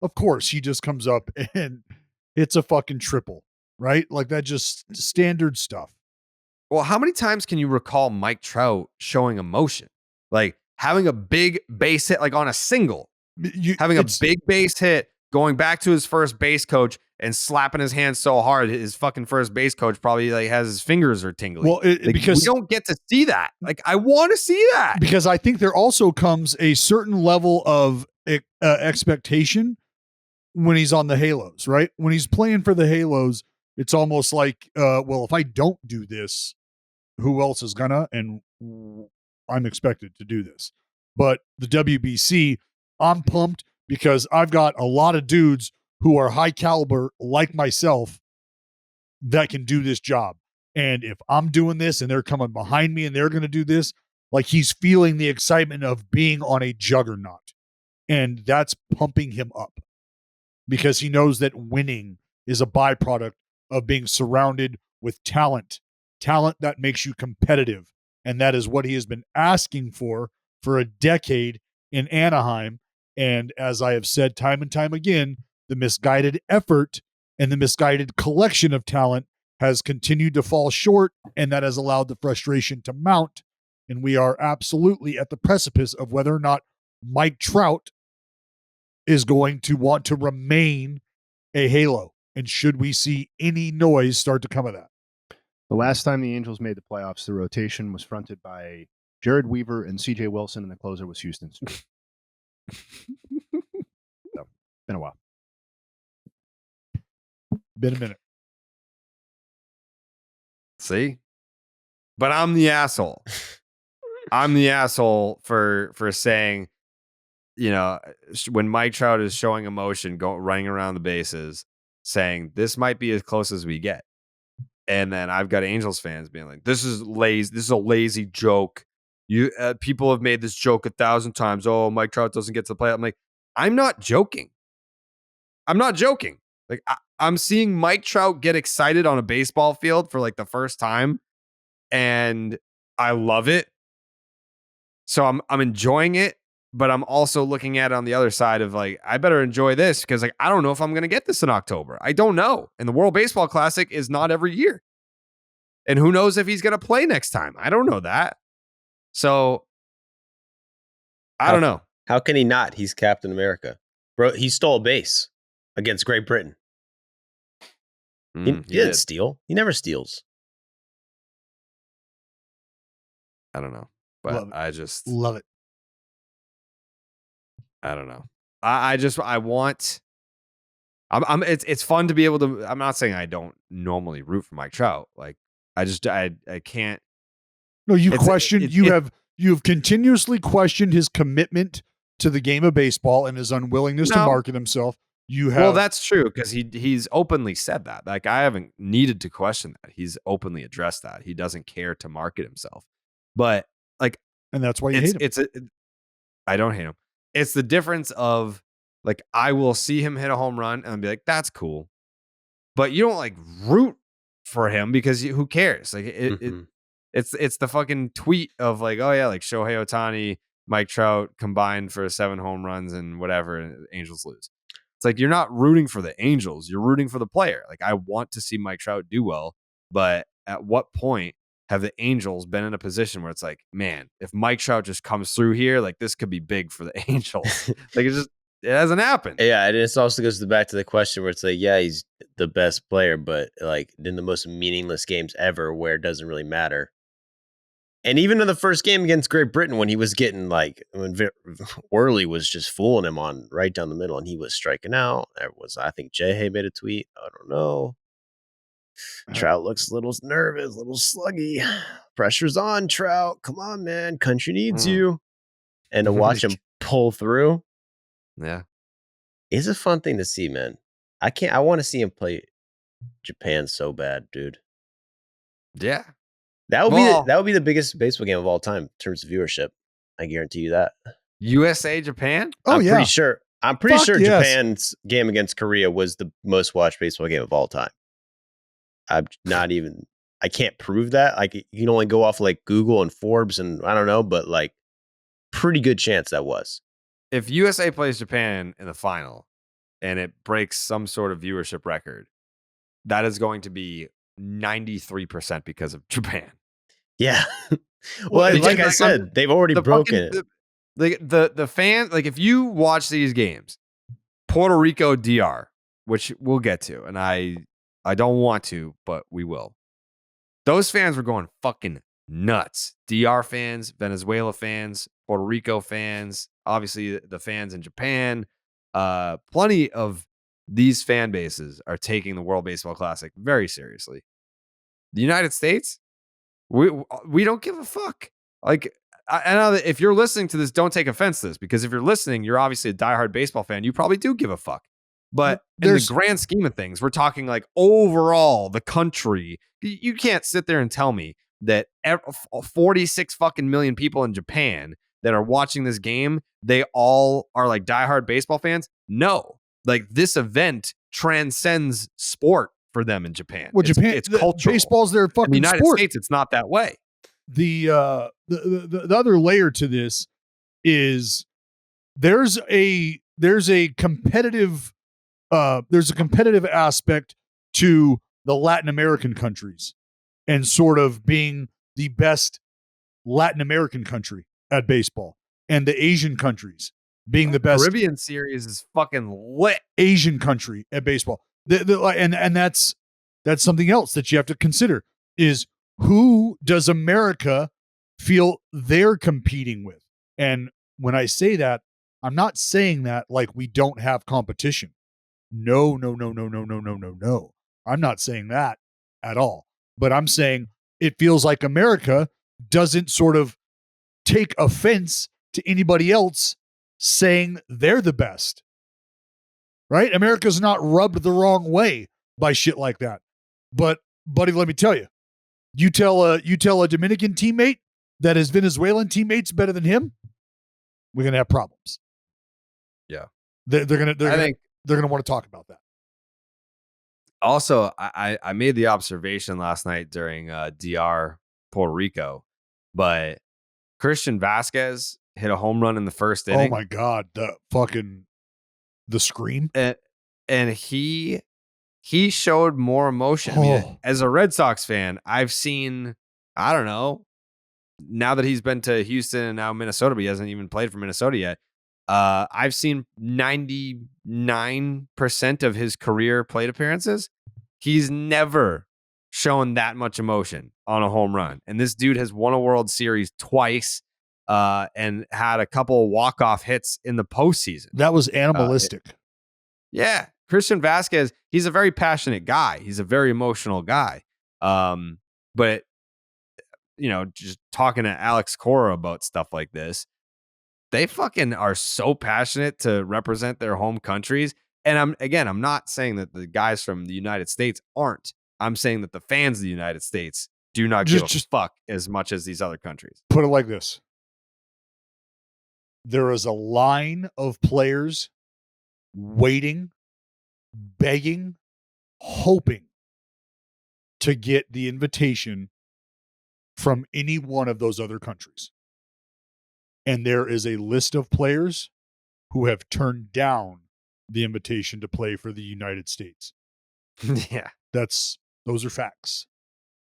of course he just comes up and it's a fucking triple, right? Like that just standard stuff. Well, how many times can you recall Mike Trout showing emotion? Like having a big base hit, like on a single, having a big base hit, going back to his first base coach and slapping his hand so hard, his fucking first base coach probably like has his fingers are tingling. Well, because we don't get to see that. Like I want to see that because I think there also comes a certain level of expectation when he's on the Halos, right? When he's playing for the Halos, it's almost like, well, if I don't do this, who else is gonna? And I'm expected to do this. But the WBC, I'm pumped because I've got a lot of dudes who are high caliber like myself that can do this job. And if I'm doing this and they're coming behind me and they're going to do this, like he's feeling the excitement of being on a juggernaut. And that's pumping him up because he knows that winning is a byproduct of being surrounded with talent that makes you competitive. And that is what he has been asking for a decade in Anaheim. And as I have said time and time again, the misguided effort and the misguided collection of talent has continued to fall short, and that has allowed the frustration to mount. And we are absolutely at the precipice of whether or not Mike Trout is going to want to remain a Halo. And should we see any noise start to come of that? The last time the Angels made the playoffs, the rotation was fronted by Jared Weaver and CJ Wilson, and the closer was Houston. So, been a while. Been a minute. See? But I'm the asshole. I'm the asshole for saying, you know, when Mike Trout is showing emotion, running around the bases, saying this might be as close as we get. And then I've got Angels fans being like, this is lazy. This is a lazy joke. You people have made this joke 1,000 times. Oh, Mike Trout doesn't get to play. I'm like, I'm not joking. Like I'm seeing Mike Trout get excited on a baseball field for like the first time, and I love it. So I'm enjoying it, but I'm also looking at it on the other side of like, I better enjoy this because like I don't know if I'm gonna get this in October. I don't know. And the World Baseball Classic is not every year. And who knows if he's gonna play next time? I don't know that. So I don't know. How can he not? He's Captain America. Bro, he stole a base against Great Britain. He didn't steal. He never steals. I don't know. But I just love it. I don't know. I want. It's fun to be able to. I'm not saying I don't normally root for Mike Trout. Like I can't. No, you have continuously questioned his commitment to the game of baseball and his unwillingness to market himself. Well, that's true because he's openly said that. Like I haven't needed to question that. He's openly addressed that he doesn't care to market himself. But like, and that's why you hate him. I don't hate him. It's the difference of like I will see him hit a home run and I'll be like, that's cool. But you don't like root for him because who cares? Like it's the fucking tweet of like, oh yeah, like Shohei Ohtani, Mike Trout combined for 7 home runs and whatever, and Angels lose. It's like you're not rooting for the Angels, you're rooting for the player. Like I want to see Mike Trout do well, but at what point have the Angels been in a position where it's like, man, if Mike Trout just comes through here, like this could be big for the Angels. Like it hasn't happened. Yeah, and it also goes back to the question where it's like, yeah, he's the best player, but like in the most meaningless games ever where it doesn't really matter. And even in the first game against Great Britain, when he was getting like, when Worley was just fooling him on right down the middle and he was striking out. I think Jay made a tweet. I don't know. Trout looks a little nervous, a little sluggy. Pressure's on, Trout. Come on, man. Country needs you. and to watch him pull through Yeah. is a fun thing to see, man. I want to see him play Japan so bad, dude. Yeah. That would Well- be the biggest baseball game of all time in terms of viewership. I guarantee you that. USA, Japan? Oh, I'm yeah. pretty sure. I'm pretty Fuck sure yes. Japan's game against Korea was the most watched baseball game of all time. I'm not even. I can't prove that. Like, you can only go off like Google and Forbes and I don't know, but like, pretty good chance that was. If USA plays Japan in the final and it breaks some sort of viewership record, that is going to be 93% because of Japan. Yeah. Well, well, like I like, said, they've already broken it. The fan, like if you watch these games, Puerto Rico DR, which we'll get to, and I don't want to, but we will. Those fans were going fucking nuts. DR fans, Venezuela fans, Puerto Rico fans, obviously the fans in Japan. Plenty of these fan bases are taking the World Baseball Classic very seriously. The United States, we don't give a fuck. Like, I know that if you're listening to this, don't take offense to this, because if you're listening, you're obviously a diehard baseball fan. You probably do give a fuck. But in the grand scheme of things, we're talking like overall the country. You can't sit there and tell me that 46 fucking million people in Japan that are watching this game, they all are like diehard baseball fans. No, like this event transcends sport for them in Japan. Well, Japan, it's cultural. Baseball's their fucking in the United sport. States, it's not that way. The other layer to this is there's a competitive aspect to the Latin American countries and sort of being the best Latin American country at baseball, and the Asian countries being the best Caribbean series is fucking lit. Asian country at baseball. And that's something else that you have to consider is who does America feel they're competing with? And when I say that, I'm not saying that like we don't have competition. No. I'm not saying that at all. But I'm saying it feels like America doesn't sort of take offense to anybody else saying they're the best. Right? America's not rubbed the wrong way by shit like that. But buddy, let me tell you, you tell a Dominican teammate that his Venezuelan teammate's better than him, we're gonna have problems. Yeah, they're gonna want to talk about that. Also, I made the observation last night during DR Puerto Rico, but Christian Vasquez hit a home run in the first inning. Oh my God, the scream. And he showed more emotion. I mean, as a Red Sox fan, I've seen, I don't know, now that he's been to Houston and now Minnesota, but he hasn't even played for Minnesota yet. I've seen 99% of his career plate appearances. He's never shown that much emotion on a home run. And this dude has won a World Series twice and had a couple of walk-off hits in the postseason. That was animalistic. Yeah. Christian Vasquez, he's a very passionate guy. He's a very emotional guy. But, you know, just talking to Alex Cora about stuff like this, they fucking are so passionate to represent their home countries. And I'm not saying that the guys from the United States aren't. I'm saying that the fans of the United States do not give a fuck as much as these other countries. Put it like this. There is a line of players waiting, begging, hoping to get the invitation from any one of those other countries. And there is a list of players who have turned down the invitation to play for the United States. Yeah. Those are facts.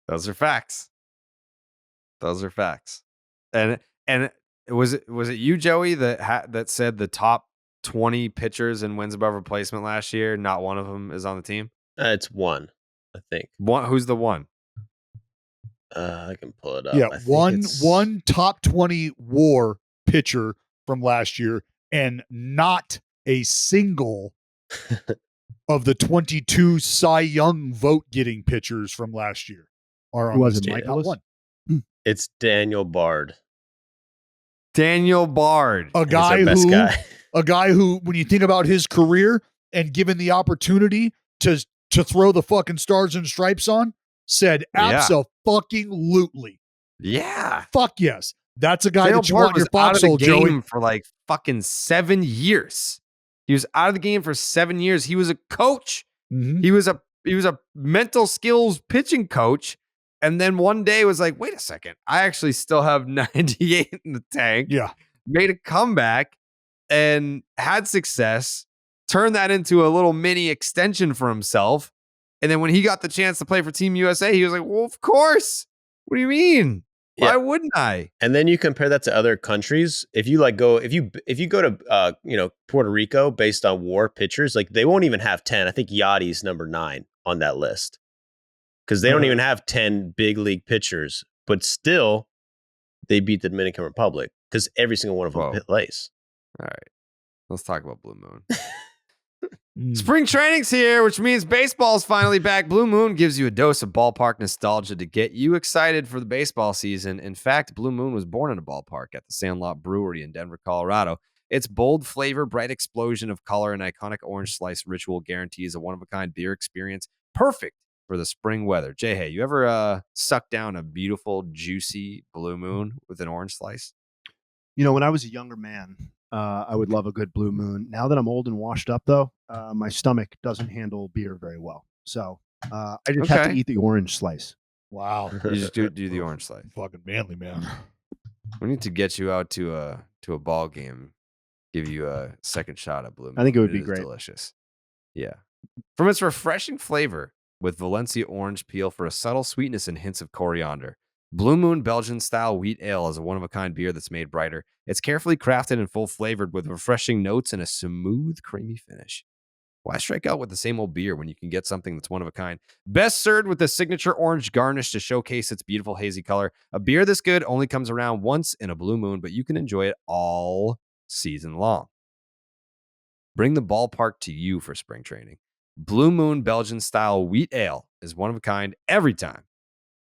Those are facts. And was it you, Joey, that said the top 20 pitchers in wins above replacement last year, not one of them is on the team? It's one, I think. Who's the one? I can pull it up. Yeah, one top 20 WAR pitcher from last year, and not a single of the 22 Cy Young vote getting pitchers from last year are on Was this it team. Not Michaelis? one. It's Daniel Bard. Daniel Bard. A He's guy our best who, guy. a guy who, when you think about his career and given the opportunity to throw the fucking stars and stripes on, said Yeah. abso-fucking-lutely. Yeah. Fuck yes. That's a guy Daniel that you Bard want in your was out of the foxhole, Joey. game for like fucking 7 years. He was out of the game for 7 years. He was a coach. Mhm. He was a mental skills pitching coach. And then one day was like, wait a second, I actually still have 98 in the tank. Yeah. Made a comeback and had success, turned that into a little mini extension for himself. And then when he got the chance to play for Team USA, he was like, well, of course. What do you mean? Why Yeah. wouldn't I? And then you compare that to other countries. If you like go, if you go to Puerto Rico based on WAR pitchers, like they won't even have 10. I think Yachty's number 9 on that list because they don't even have 10 big league pitchers. But still, they beat the Dominican Republic because every single one of them Whoa. plays. All right. Let's talk about Blue Moon. Mm. Spring training's here, which means baseball's finally back. Blue Moon gives you a dose of ballpark nostalgia to get you excited for the baseball season. In fact, Blue Moon was born in a ballpark at the Sandlot Brewery in Denver, Colorado. Its bold flavor, bright explosion of color, and iconic orange slice ritual guarantees a one-of-a-kind beer experience perfect for the spring weather. Jay, hey, you ever suck down a beautiful, juicy Blue Moon with an orange slice? You know, when I was a younger man, I would love a good Blue Moon. Now that I'm old and washed up, though, my stomach doesn't handle beer very well. So I just have to Okay. eat the orange slice. Wow. You just do the orange slice. Fucking manly, man. We need to get you out to a ball game, give you a second shot at Blue Moon. I think it would be is great. Delicious. Yeah. From its refreshing flavor with Valencia orange peel for a subtle sweetness and hints of coriander, Blue Moon Belgian-style wheat ale is a one-of-a-kind beer that's made brighter. It's carefully crafted and full-flavored with refreshing notes and a smooth, creamy finish. Why strike out with the same old beer when you can get something that's one of a kind? Best served with a signature orange garnish to showcase its beautiful hazy color. A beer this good only comes around once in a Blue Moon, but you can enjoy it all season long. Bring the ballpark to you for spring training. Blue Moon Belgian-style wheat ale is one of a kind every time.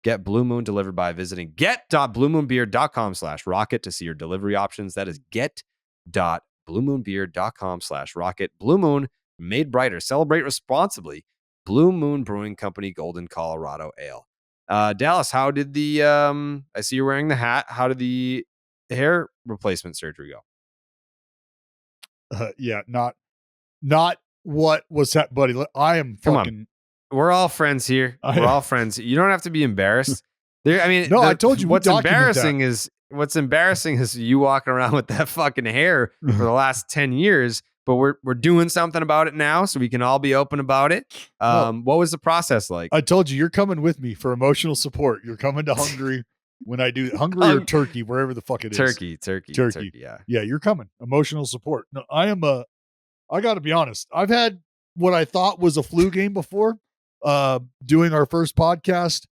Get Blue Moon delivered by visiting get.bluemoonbeer.com/rocket to see your delivery options. That is get.bluemoonbeer.com/rocket. Blue Moon, made brighter. Celebrate responsibly. Blue Moon Brewing Company, Golden, Colorado Ale. Dallas, how did the I see you're wearing the hat. How did the hair replacement surgery go? Yeah, not what was that, buddy. I am Come on. fucking. We're all friends here. We're all friends. You don't have to be embarrassed. There, I mean, No, I told you we what's document embarrassing is you walking around with that fucking hair for the last 10 years. But we're doing something about it now, so we can all be open about it. What was the process like? I told you, you're coming with me for emotional support. You're coming to Hungary when I do Hungary or Turkey, wherever the fuck it is. Turkey. Yeah. Yeah, you're coming. Emotional support. No, I got to be honest. I've had what I thought was a flu game before. Doing our first podcast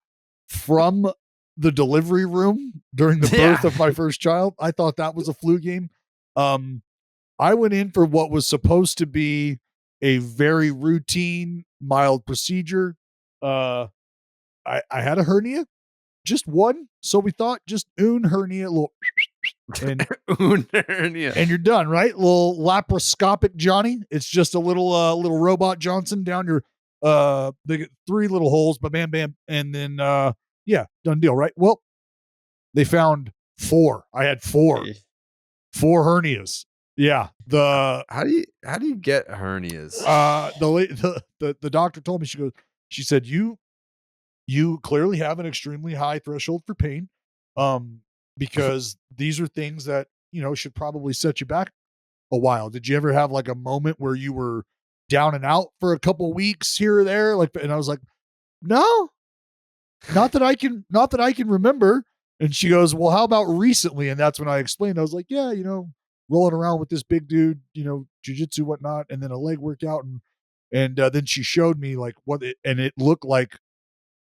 from the delivery room during the birth of my first child. I thought that was a flu game. I went in for what was supposed to be a very routine, mild procedure. I had a hernia, just one. So we thought just hernia, little, and hernia, and you're done, right? Little laparoscopic Johnny. It's just a little robot Johnson down your they get 3 little holes, but bam, bam, and then done deal, right? Well, they found 4. I had 4 hernias. Yeah. How do you get hernias? The doctor told me, she said, you clearly have an extremely high threshold for pain. Because these are things that, should probably set you back a while. Did you ever have like a moment where you were down and out for a couple weeks here or there? And I was like, no, not that I can remember. And she goes, well, how about recently? And that's when I explained, I was like, yeah, rolling around with this big dude, jujitsu, whatnot, and then a leg workout. And then she showed me like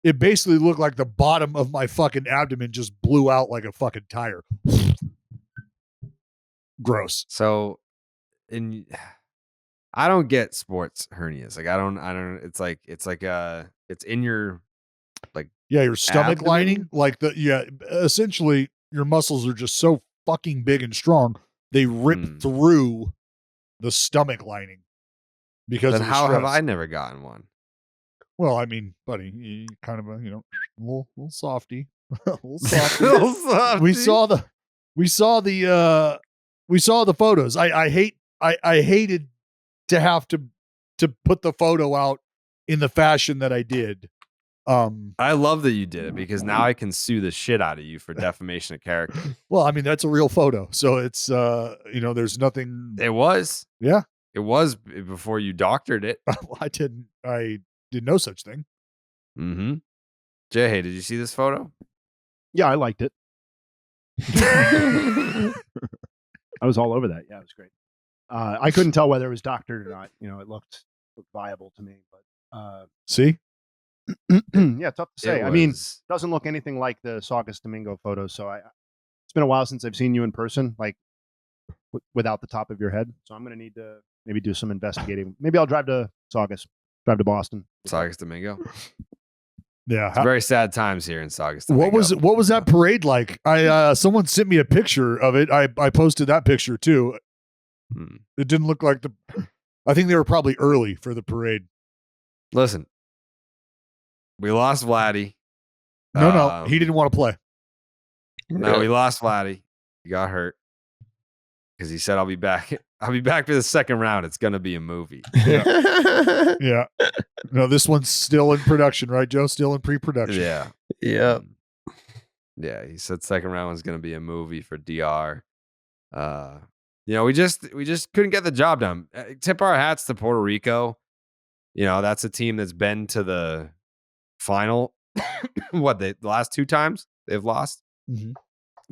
it basically looked like the bottom of my fucking abdomen just blew out like a fucking tire. Gross. So I don't get sports hernias. Like I don't, it's in your, like, your stomach abdomen? lining, essentially your muscles are just so fucking big and strong. They rip through the stomach lining because Then of the how have stress. I never gotten one? Well, I mean, buddy, you kind of a little softy, a little softy. Little softy. we saw the photos. I hated to have to put the photo out in the fashion that I did. I love that you did it because now I can sue the shit out of you for defamation of character. Well, I mean, that's a real photo, so it's there's nothing. It was. Yeah, it was before you doctored it. I did no such thing. Mm-hmm. Jay, hey, did you see this photo? Yeah, I liked it. I was all over that. Yeah, it was great. I couldn't tell whether it was doctored or not. It looked viable to me, but see, yeah, tough to say. I mean, doesn't look anything like the Saugus Domingo photos. So it's been a while since I've seen you in person, like without the top of your head. So I'm going to need to maybe do some investigating. Maybe I'll drive to Boston. Saugus Domingo. Yeah, it's very sad times here in Saugus Domingo. What was that parade like? Someone sent me a picture of it. I posted that picture too. It didn't look like I think they were probably early for the parade. Listen, we lost Vladdy. No, he didn't want to play. No, we lost Vladdy. He got hurt because he said, "I'll be back. I'll be back for the second round. It's gonna be a movie." Yeah. Yeah. No, this one's still in production, right, Joe? Still in pre-production. Yeah. Yeah. Yeah. He said second round was gonna be a movie for DR. We just couldn't get the job done. Tip our hats to Puerto Rico. That's a team that's been to the final. The last 2 times they've lost. Mm-hmm.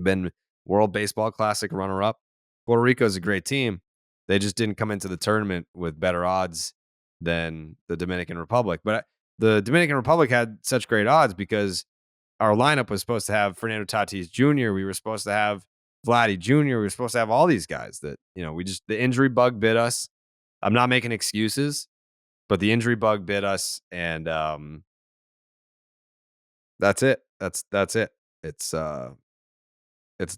Been World Baseball Classic runner-up. Puerto Rico is a great team. They just didn't come into the tournament with better odds than the Dominican Republic. But the Dominican Republic had such great odds because our lineup was supposed to have Fernando Tatis Jr. We were supposed to have Vladdy Jr. We were supposed to have all these guys that, the injury bug bit us. I'm not making excuses, but the injury bug bit us. And that's it. That's it. It's a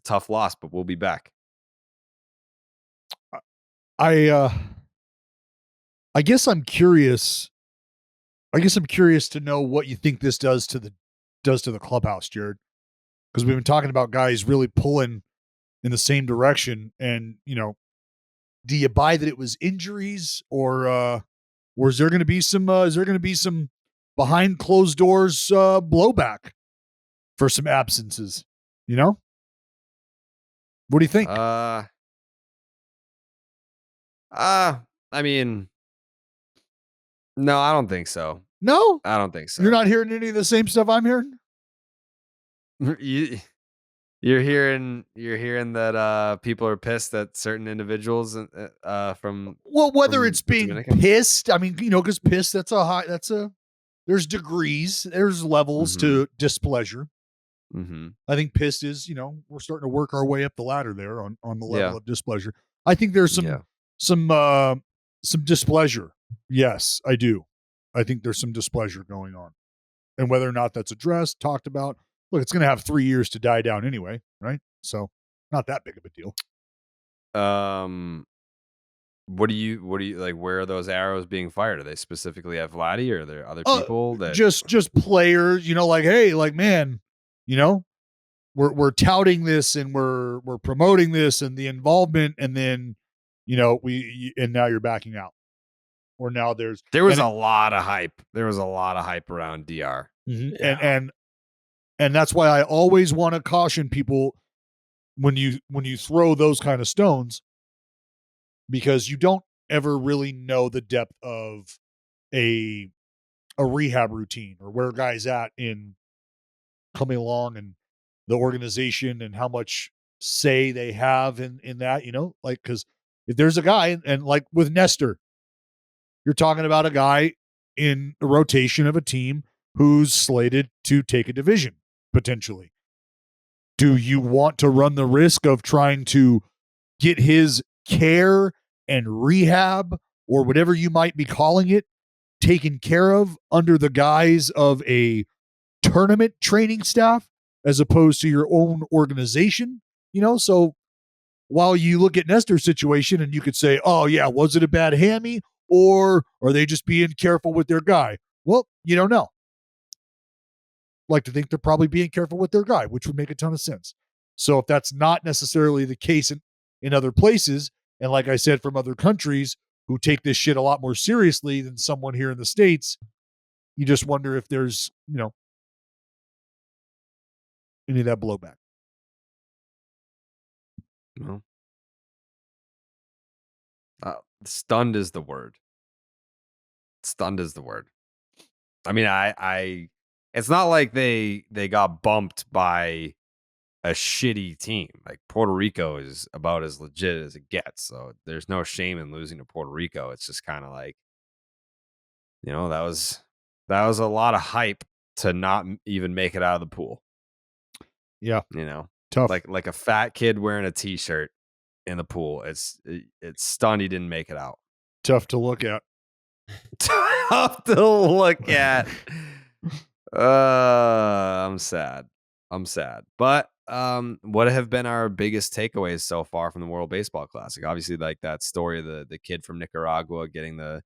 tough loss, but we'll be back. I guess I'm curious. To know what you think this does to the clubhouse, Jared, because we've been talking about guys really pulling in the same direction, and do you buy that it was injuries, or is there going to be some behind closed doors blowback for some absences? What do you think? I mean, no, I don't think so. No, I don't think so. You're not hearing any of the same stuff I'm hearing. You're hearing that people are pissed at certain individuals from. Well, whether from it's being Dominican? pissed, I mean, because pissed, there's degrees, there's levels to displeasure. Mm-hmm. I think pissed is, we're starting to work our way up the ladder there on the level of displeasure. I think there's some displeasure. Yes, I do. I think there's some displeasure going on, and whether or not that's addressed, talked about. Look, it's going to have 3 years to die down anyway, right? So, not that big of a deal. What do you like? Where are those arrows being fired? Are they specifically at Vladdy, or are there other people that just players? Like, hey, like, man, we're touting this and we're promoting this and the involvement, and then and now you're backing out, or now there was a lot of hype. There was a lot of hype around DR, and that's why I always want to caution people when you throw those kind of stones, because you don't ever really know the depth of a rehab routine, or where guys at in coming along and the organization, and how much say they have in that, because if there's a guy, and like with Nestor, you're talking about a guy in a rotation of a team who's slated to take a division, potentially. Do you want to run the risk of trying to get his care and rehab, or whatever you might be calling it, taken care of under the guise of a tournament training staff as opposed to your own organization? So While you look at Nestor's situation and you could say, oh, yeah, was it a bad hammy or are they just being careful with their guy? Well, you don't know. Like to think they're probably being careful with their guy, which would make a ton of sense. So if that's not necessarily the case in other places, and like I said, from other countries who take this shit a lot more seriously than someone here in the States, you just wonder if there's, any of that blowback. No. Stunned is the word. Stunned is the word. I mean, I it's not like they got bumped by a shitty team. Like Puerto Rico is about as legit as it gets. So there's no shame in losing to Puerto Rico. It's just kind of like, that was a lot of hype to not even make it out of the pool. Yeah. Tough. Like a fat kid wearing a t-shirt in the pool. It's stunned he didn't make it out. Tough to look at. Tough to look at. I'm sad. But what have been our biggest takeaways so far from the World Baseball Classic? Obviously, like that story of the kid from Nicaragua getting the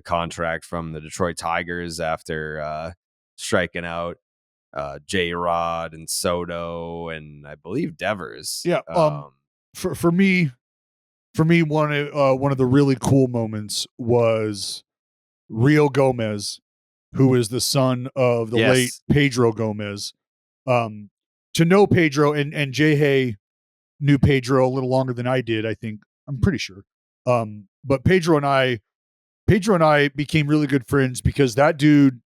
contract from the Detroit Tigers after striking out J-Rod and Soto and I believe Devers. Yeah. For me, one of the really cool moments was Rio Gomez, who is the son of the late Pedro Gomez. To know Pedro and Jay Hay knew Pedro a little longer than I did, I think. I'm pretty sure. But Pedro and I became really good friends because that dude,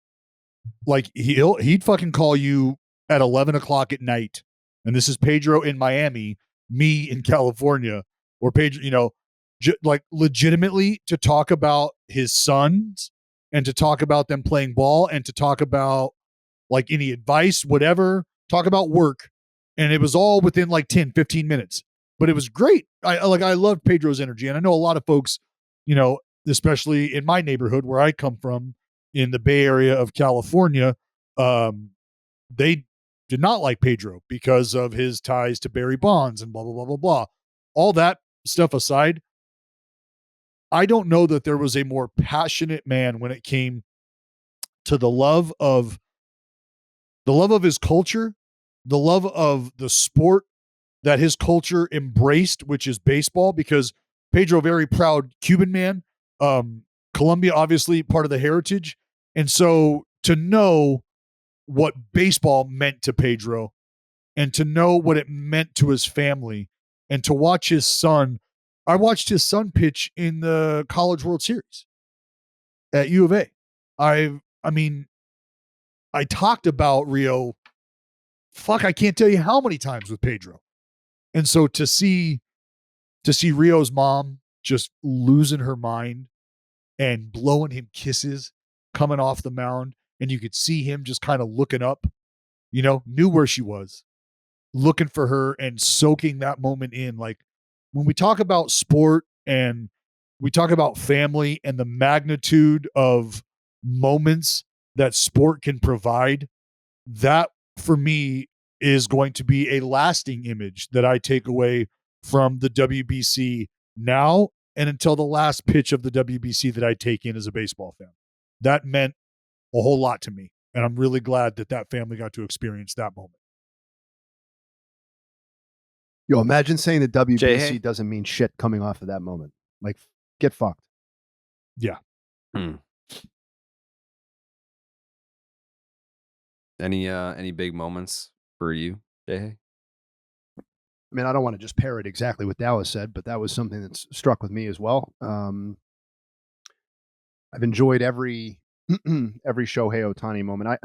like he'd fucking call you at 11 o'clock at night. And this is Pedro in Miami, me in California, or Pedro, like legitimately to talk about his sons and to talk about them playing ball and to talk about like any advice, whatever, talk about work. And it was all within like 10, 15 minutes, but it was great. I love Pedro's energy. And I know a lot of folks, especially in my neighborhood where I come from in the Bay Area of California, they did not like Pedro because of his ties to Barry Bonds and blah, blah, blah, blah, blah. All that stuff aside, I don't know that there was a more passionate man when it came to the love of his culture, the love of the sport that his culture embraced, which is baseball, because Pedro, very proud Cuban man, Colombia, obviously part of the heritage. And so to know what baseball meant to Pedro and to know what it meant to his family and to watch his son, I watched his son pitch in the College World Series at U of A. I mean, I talked about Rio, I can't tell you how many times with Pedro. And so to see Rio's mom just losing her mind and blowing him kisses coming off the mound, and you could see him just kind of looking up, knew where she was, looking for her and soaking that moment in. Like when we talk about sport and we talk about family and the magnitude of moments that sport can provide, that for me is going to be a lasting image that I take away from the WBC now and until the last pitch of the WBC that I take in as a baseball fan. That meant a whole lot to me. And I'm really glad that family got to experience that moment. Yo, imagine saying the WBC doesn't mean shit coming off of that moment. Like, get fucked. Yeah. Any big moments for you, Jay? I mean, I don't want to just parrot exactly what Dallas said, but that was something that's struck with me as well. I've enjoyed every Shohei Ohtani moment.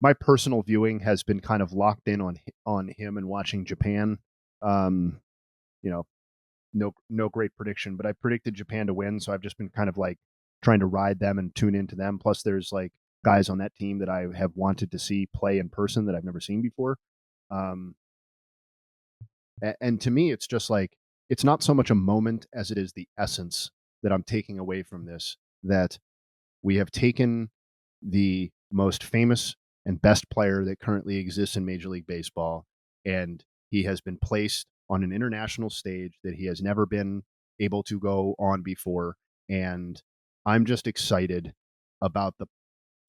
My personal viewing has been kind of locked in on him and watching Japan. No great prediction, but I predicted Japan to win, so I've just been kind of like trying to ride them and tune into them. Plus, there's like guys on that team that I have wanted to see play in person that I've never seen before. And to me, it's just like, it's not so much a moment as it is the essence that I'm taking away from this, that we have taken the most famous and best player that currently exists in Major League Baseball, and he has been placed on an international stage that he has never been able to go on before. And I'm just excited about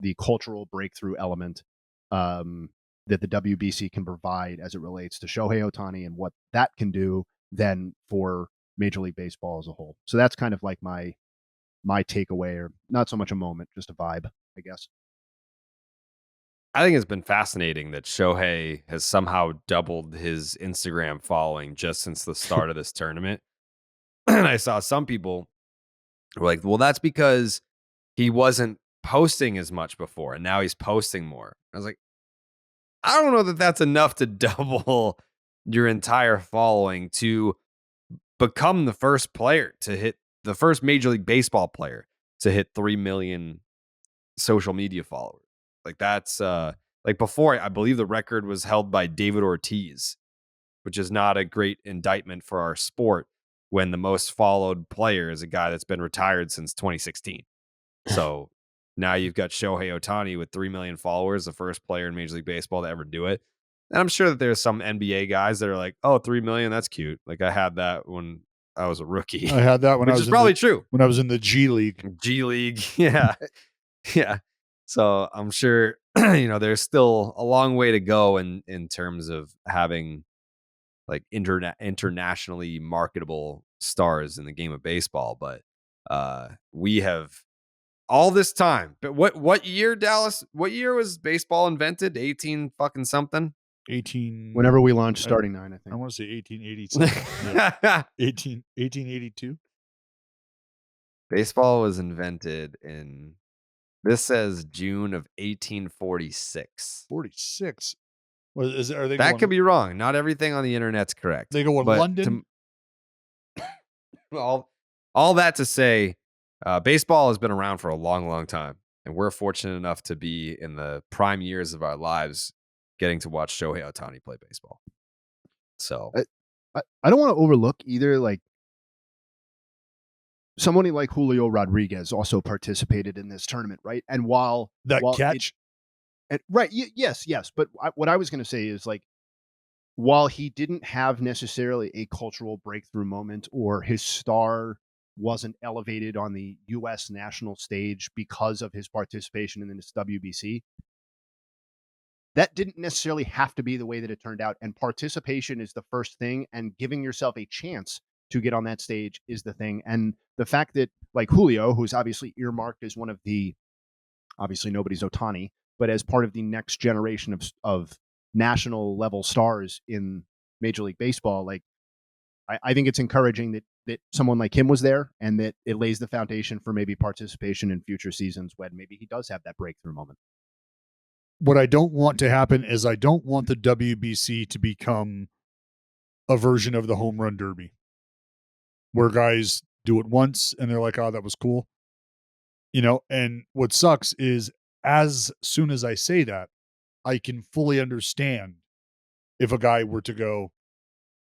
the cultural breakthrough element that the WBC can provide as it relates to Shohei Ohtani and what that can do then for Major League Baseball as a whole. So that's kind of like my takeaway, or not so much a moment, just a vibe, I guess. I think it's been fascinating that Shohei has somehow doubled his Instagram following just since the start of this tournament. And I saw some people were like, well, that's because he wasn't posting as much before, and now he's posting more. I was like, I don't know that that's enough to double your entire following to become the first player to hit, the first Major League Baseball player to hit 3 million social media followers. Like that's like before, I believe the record was held by David Ortiz, which is not a great indictment for our sport when the most followed player is a guy that's been retired since 2016. So now you've got Shohei Ohtani with 3 million followers, the first player in Major League Baseball to ever do it. And I'm sure that there's some NBA guys that are like, oh, 3 million, that's cute. Like I had that when I was a rookie. I had that when I was which is probably true. When I was in the G League. G League, yeah. Yeah. So I'm sure, there's still a long way to go in terms of having like internationally marketable stars in the game of baseball. But we have all this time. But what year, Dallas? What year was baseball invented? 18 fucking something? 18. Whenever we launched Starting Nine, I think. I want to say 1887. Yeah. 1882. Baseball was invented in, this says June of 1846. 46. Well, are they that going, could be wrong. Not everything on the internet's correct. They go in London. All that to say, baseball has been around for a long, long time, and we're fortunate enough to be in the prime years of our lives getting to watch Shohei Ohtani play baseball. So I don't want to overlook either, like, somebody like Julio Rodriguez also participated in this tournament, right? And while catch, yes. But what I was going to say is, like, while he didn't have necessarily a cultural breakthrough moment, or his star wasn't elevated on the U.S. national stage because of his participation in this WBC, that didn't necessarily have to be the way that it turned out. And participation is the first thing, and giving yourself a chance to get on that stage is the thing. And the fact that, like, Julio, who's obviously earmarked as one of the, obviously nobody's Ohtani, but as part of the next generation of national level stars in Major League Baseball, like, I think it's encouraging that someone like him was there, and that it lays the foundation for maybe participation in future seasons when maybe he does have that breakthrough moment. What I don't want to happen is I don't want the WBC to become a version of the home run derby, where guys do it once and they're like, oh, that was cool. And what sucks is, as soon as I say that, I can fully understand if a guy were to go,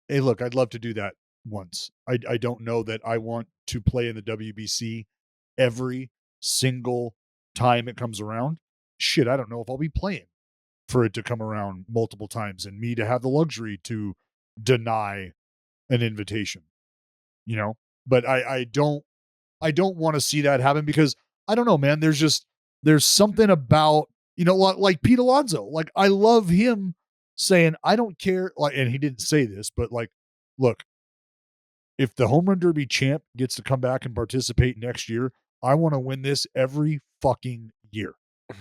hey, look, I'd love to do that once. I don't know that I want to play in the WBC every single time it comes around. Shit, I don't know if I'll be playing for it to come around multiple times and me to have the luxury to deny an invitation. But I don't want to see that happen, because I don't know, man. There's something about, like Pete Alonso. Like, I love him saying, I don't care. Like, and he didn't say this, but, like, look, if the home run derby champ gets to come back and participate next year, I want to win this every fucking year.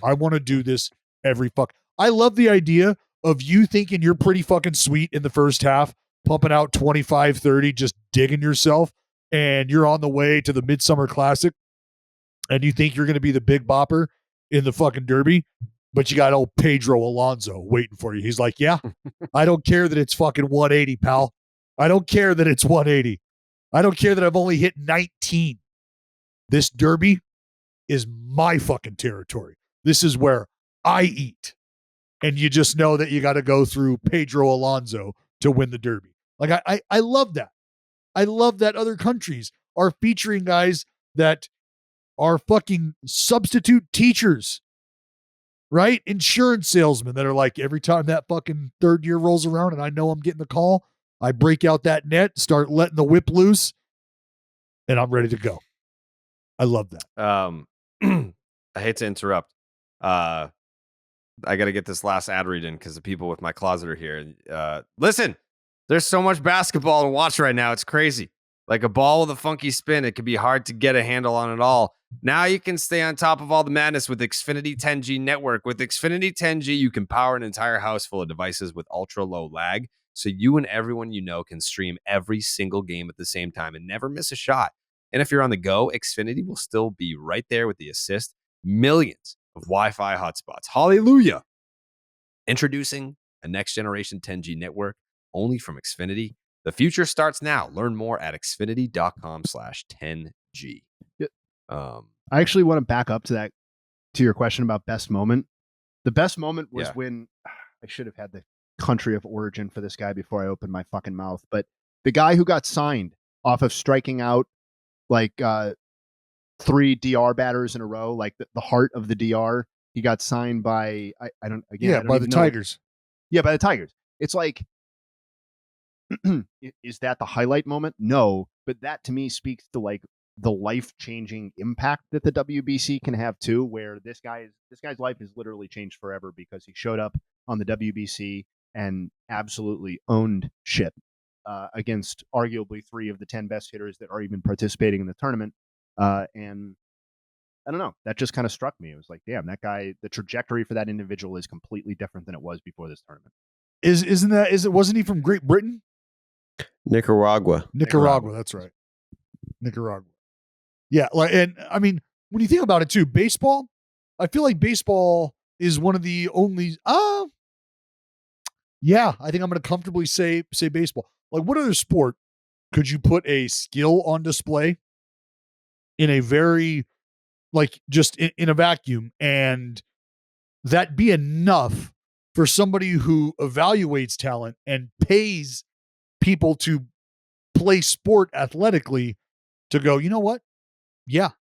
I want to do this every fuck. I love the idea of you thinking you're pretty fucking sweet in the first half, pumping out 25, 30, just digging yourself, and you're on the way to the Midsummer Classic, and you think you're going to be the big bopper in the fucking derby, but you got old Pedro Alonso waiting for you. He's like, yeah, I don't care that it's fucking 180, pal. I don't care that it's 180. I don't care that I've only hit 19. This derby is my fucking territory. This is where I eat. And you just know that you got to go through Pedro Alonso to win the derby. Like, I love that. I love that other countries are featuring guys that are fucking substitute teachers, right? Insurance salesmen that are like, every time that fucking third year rolls around and I know I'm getting the call, I break out that net, start letting the whip loose, and I'm ready to go. I love that. I hate to interrupt. I got to get this last ad read in because the people with my closet are here. Listen, there's so much basketball to watch right now. It's crazy. Like a ball with a funky spin, it can be hard to get a handle on it all. Now you can stay on top of all the madness with Xfinity 10G network. With Xfinity 10G, you can power an entire house full of devices with ultra low lag, so you and everyone you know can stream every single game at the same time and never miss a shot. And if you're on the go, Xfinity will still be right there with the assist. Millions of Wi-Fi hotspots. Hallelujah. Introducing a next generation 10G network only from Xfinity. The future starts now. Learn more at xfinity.com/10G. I actually want to back up to your question about best moment. The best moment was when I should have had the country of origin for this guy before I opened my fucking mouth. But the guy who got signed off of striking out like 3 DR batters in a row, like the heart of the DR, he got signed by by the Tigers. Yeah, by the Tigers. It's like, is that the highlight moment? No, but that to me speaks to like the life-changing impact that the WBC can have too, where this guy's life is literally changed forever because he showed up on the WBC and absolutely owned shit against arguably 3 of the 10 best hitters that are even participating in the tournament. And I don't know, that just kind of struck me. It was like, damn, that guy, the trajectory for that individual is completely different than it was before this tournament. Wasn't he from Great Britain? Nicaragua. That's right. Nicaragua. Yeah, and I mean, when you think about it too, baseball, I feel like baseball is one of the only I think I'm going to comfortably say baseball. Like, what other sport could you put a skill on display in a very, like, just in a vacuum, and that be enough for somebody who evaluates talent and pays people to play sport athletically to go, you know what? Yeah.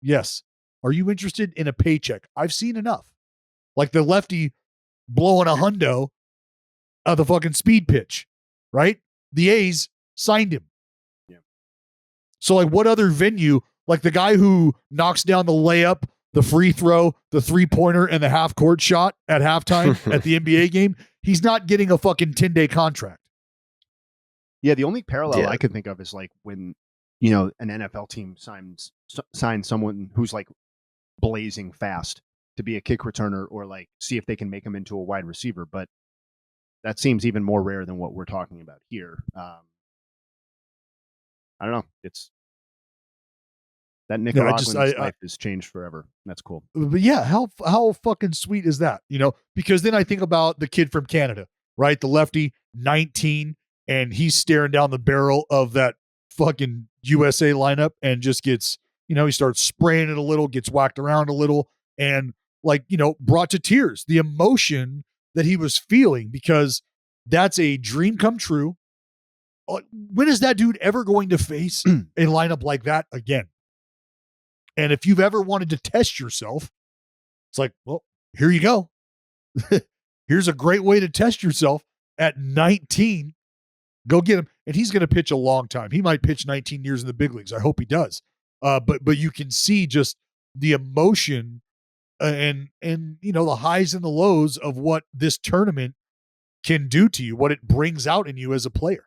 Yes. Are you interested in a paycheck? I've seen enough. Like the lefty blowing a hundo of the fucking speed pitch, right? The A's signed him. Yeah. So like what other venue, like the guy who knocks down the layup, the free throw, the 3-pointer, and the half-court shot at halftime at the NBA game, he's not getting a fucking 10-day contract. Yeah, the only parallel I could think of is like when, an NFL team signs someone who's like blazing fast to be a kick returner or like see if they can make him into a wide receiver. But that seems even more rare than what we're talking about here. I don't know. It's that Nicaraguan's life has changed forever. That's cool. But yeah, how fucking sweet is that? Because then I think about the kid from Canada, right? The lefty, 19, and he's staring down the barrel of that fucking USA lineup and just gets, he starts spraying it a little, gets whacked around a little, and like, brought to tears. The emotion that he was feeling, because that's a dream come true. When is that dude ever going to face a lineup like that again? And if you've ever wanted to test yourself, it's like, well, here you go. Here's a great way to test yourself at 19. Go get him. And he's going to pitch a long time. He might pitch 19 years in the big leagues. I hope he does. But you can see just the emotion and the highs and the lows of what this tournament can do to you, what it brings out in you as a player.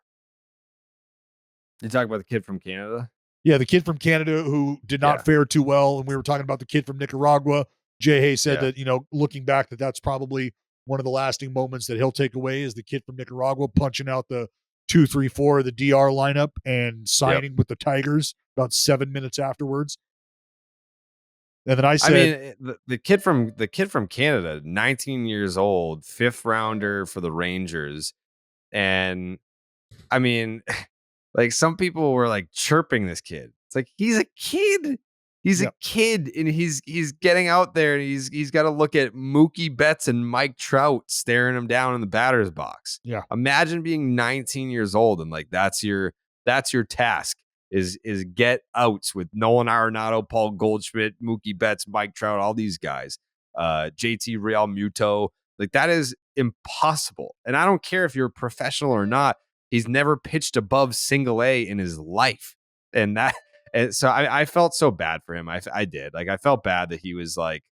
You talk about the kid from Canada? Yeah, the kid from Canada who did not fare too well. And we were talking about the kid from Nicaragua. Jay Hay said that, looking back, that's probably one of the lasting moments that he'll take away is the kid from Nicaragua punching out the 2, 3, 4 of the DR lineup and signing with the Tigers about 7 minutes afterwards. And then I said, the kid from Canada, 19 years old, 5th rounder for the Rangers. And I mean, like some people were like chirping this kid. It's like, he's a kid. He's a kid, and he's getting out there, and he's got to look at Mookie Betts and Mike Trout staring him down in the batter's box. Yeah. Imagine being 19 years old and like that's your task is get outs with Nolan Arenado, Paul Goldschmidt, Mookie Betts, Mike Trout, all these guys, JT Realmuto. Like that is impossible. And I don't care if you're a professional or not. He's never pitched above single A in his life. And so I felt so bad for him. I did. Like, I felt bad that he was like,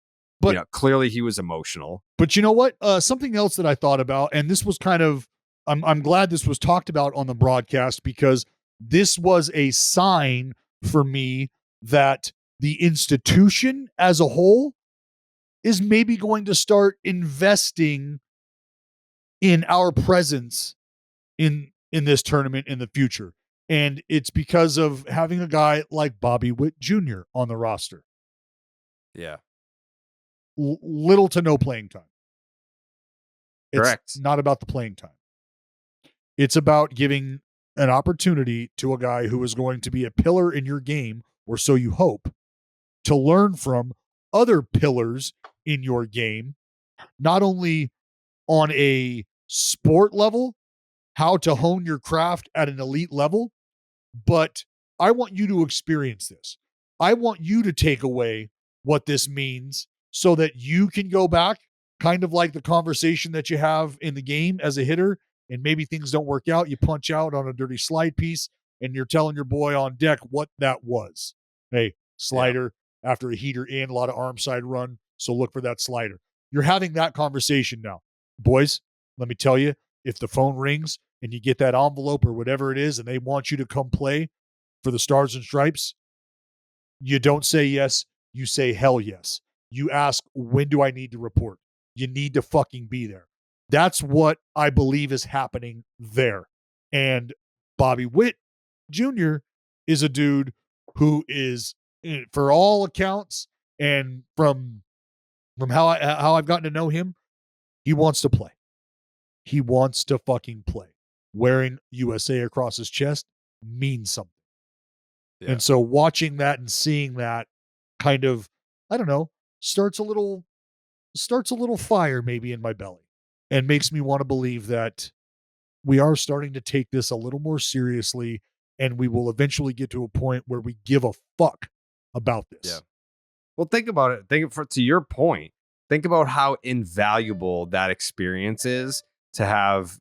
But clearly he was emotional. But you know what? Something else that I thought about, and this was kind of, I'm glad this was talked about on the broadcast, because this was a sign for me that the institution as a whole is maybe going to start investing in our presence in this tournament in the future. And it's because of having a guy like Bobby Witt Jr. on the roster. Yeah. Little to no playing time. Correct. It's not about the playing time. It's about giving an opportunity to a guy who is going to be a pillar in your game, or so you hope, to learn from other pillars in your game, not only on a sport level, how to hone your craft at an elite level, but I want you to experience this. I want you to take away what this means so that you can go back, kind of like the conversation that you have in the game as a hitter, and maybe things don't work out. You punch out on a dirty slide piece, and you're telling your boy on deck what that was. Hey, slider after a heater in, a lot of arm side run, so look for that slider. You're having that conversation now. Boys, let me tell you, if the phone rings and you get that envelope or whatever it is, and they want you to come play for the Stars and Stripes, you don't say yes, you say hell yes. You ask, when do I need to report? You need to fucking be there. That's what I believe is happening there. And Bobby Witt Jr. is a dude who is, for all accounts, and from how I've gotten to know him, he wants to play. He wants to fucking play. Wearing USA across his chest means something. Yeah. And so watching that and seeing that kind of, I don't know, starts a little fire maybe in my belly, and makes me want to believe that we are starting to take this a little more seriously, and we will eventually get to a point where we give a fuck about this. Yeah. Well, think about it. To your point, think about how invaluable that experience is to have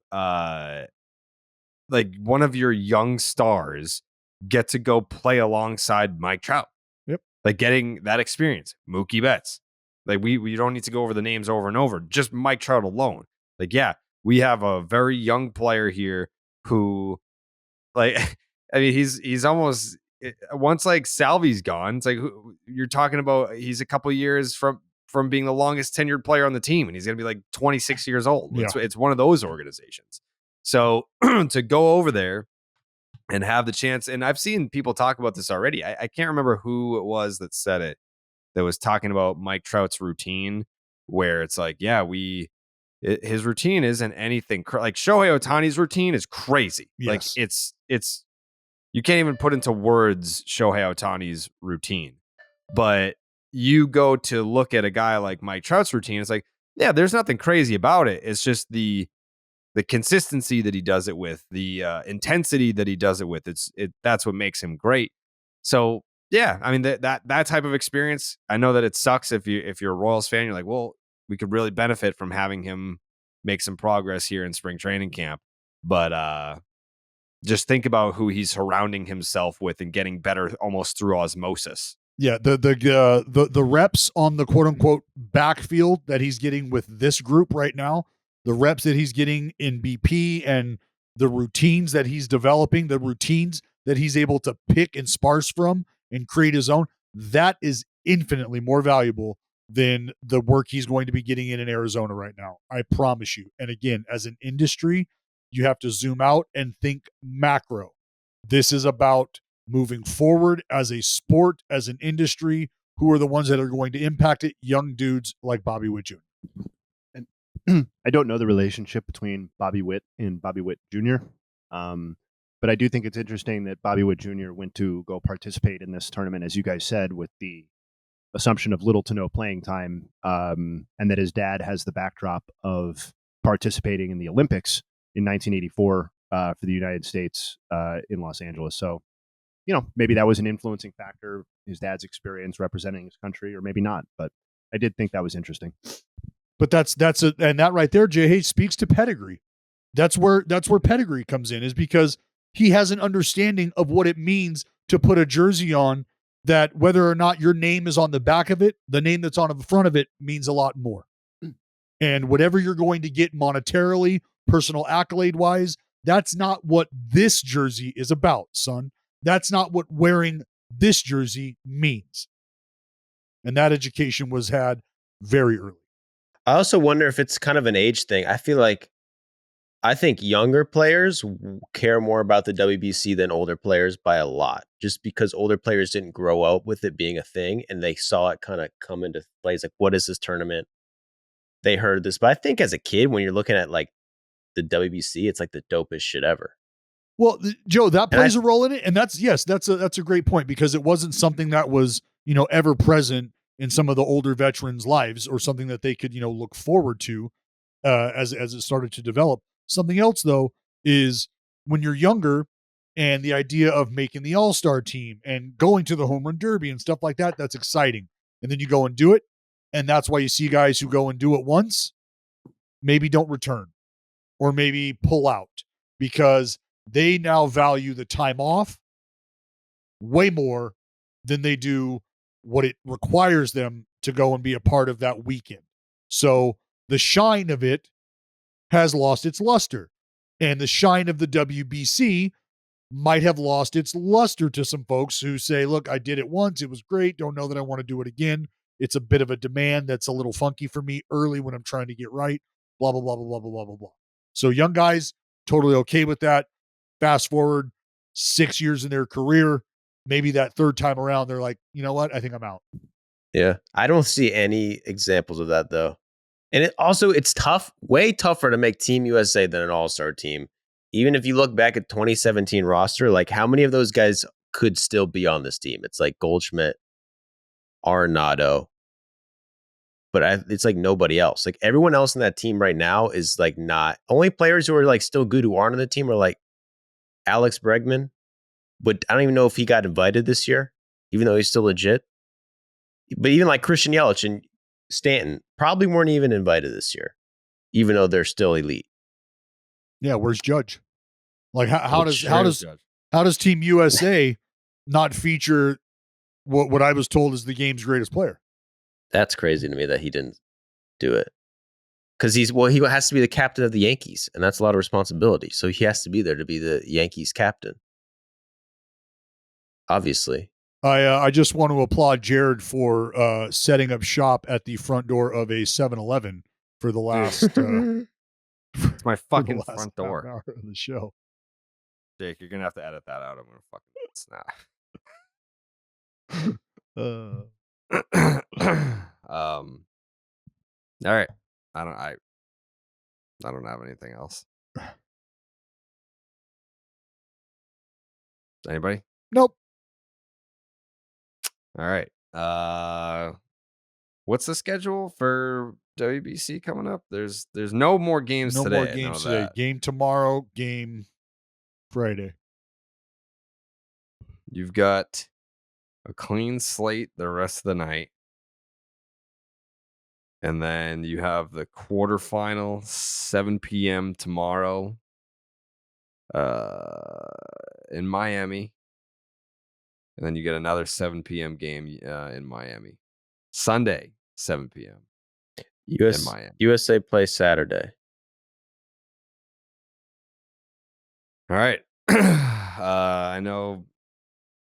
like one of your young stars get to go play alongside Mike Trout. Yep. Like getting that experience. Mookie Betts. Like we don't need to go over the names over and over. Just Mike Trout alone. Like, yeah, we have a very young player here who, like, I mean, he's almost, once like Salvi's gone, it's like you're talking about, he's a couple years from being the longest tenured player on the team, and he's going to be like 26 years old. Yeah. It's one of those organizations. So to go over there and have the chance, and I've seen people talk about this already. I can't remember who it was that said it, that was talking about Mike Trout's routine, where it's like, yeah, his routine isn't anything like Shohei Ohtani's routine is crazy. Yes. Like it's you can't even put into words Shohei Ohtani's routine. But you go to look at a guy like Mike Trout's routine, it's like, yeah, there's nothing crazy about it. It's just the consistency that he does it with, the intensity that he does it with. That's what makes him great. So yeah, I mean that type of experience. I know that it sucks if you're a Royals fan. You're like, well, we could really benefit from having him make some progress here in spring training camp. But just think about who he's surrounding himself with and getting better almost through osmosis. Yeah, the reps on the quote unquote backfield that he's getting with this group right now, the reps that he's getting in BP, and the routines that he's developing, the routines that he's able to pick and sparse from and create his own, that is infinitely more valuable than the work he's going to be getting in Arizona right now. I promise you. And again, as an industry, you have to zoom out and think macro. This is about moving forward as a sport, as an industry. Who are the ones that are going to impact it? Young dudes like Bobby Witt Jr. And I don't know the relationship between Bobby Witt and Bobby Witt Jr., but I do think it's interesting that Bobby Witt Jr. went to go participate in this tournament, as you guys said, with the assumption of little to no playing time, and that his dad has the backdrop of participating in the Olympics in 1984 for the United States in Los Angeles. So, maybe that was an influencing factor, his dad's experience representing his country, or maybe not. But I did think that was interesting. But that's and that right there, J.H., speaks to pedigree. That's where pedigree comes in, is because he has an understanding of what it means to put a jersey on that, whether or not your name is on the back of it, the name that's on the front of it means a lot more. And whatever you're going to get monetarily, personal accolade wise, that's not what this jersey is about, son. That's not what wearing this jersey means. And that education was had very early. I also wonder if it's kind of an age thing. I think younger players care more about the WBC than older players by a lot, just because older players didn't grow up with it being a thing and they saw it kind of come into play. It's like, what is this tournament? They heard this. But I think as a kid, when you're looking at like the WBC, it's like the dopest shit ever. Well, Joe, that plays a role in it. And that's a great point, because it wasn't something that was, ever present in some of the older veterans' lives, or something that they could, look forward to as it started to develop. Something else, though, is when you're younger and the idea of making the all-star team and going to the home run derby and stuff like that, that's exciting. And then you go and do it. And that's why you see guys who go and do it once, maybe don't return, or maybe pull out, because they now value the time off way more than they do what it requires them to go and be a part of that weekend. So the shine of it has lost its luster, and the shine of the WBC might have lost its luster to some folks who say, look, I did it once. It was great. Don't know that I want to do it again. It's a bit of a demand that's a little funky for me early when I'm trying to get right, blah, blah, blah, blah, blah, blah, blah, blah. So young guys, totally okay with that. Fast forward 6 years in their career, maybe that third time around, they're like, you know what? I think I'm out. Yeah. I don't see any examples of that, though. And it's tough, way tougher to make Team USA than an all-star team. Even if you look back at 2017 roster, like how many of those guys could still be on this team? It's like Goldschmidt, Arenado, but it's like nobody else. Like everyone else in that team right now is like not. Only players who are like still good who aren't on the team are like Alex Bregman, but I don't even know if he got invited this year, even though he's still legit. But even like Christian Yelich and Stanton probably weren't even invited this year, even though they're still elite. Yeah, where's Judge? Like how does Team USA not feature what I was told is the game's greatest player? That's crazy to me that he didn't do it. Because he has to be the captain of the Yankees, and that's a lot of responsibility. So he has to be there to be the Yankees captain. Obviously. I just want to applaud Jared for setting up shop at the front door of a 7-Eleven for the last it's my fucking front door hour of the show. Jake, you're gonna have to edit that out. I'm gonna fucking snap. All right. I don't have anything else. Anybody? Nope. All right. What's the schedule for WBC coming up? There's no more games today. No more games today. Game tomorrow, game Friday. You've got a clean slate the rest of the night. And then you have the quarterfinal, 7 p.m. tomorrow in Miami. And then you get another 7 p.m. game in Miami. Sunday, 7 p.m. in Miami. USA plays Saturday. All right. I know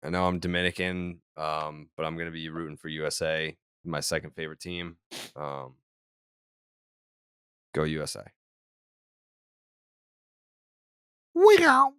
I'm Dominican, but I'm going to be rooting for USA, my second favorite team. Go USA. We go.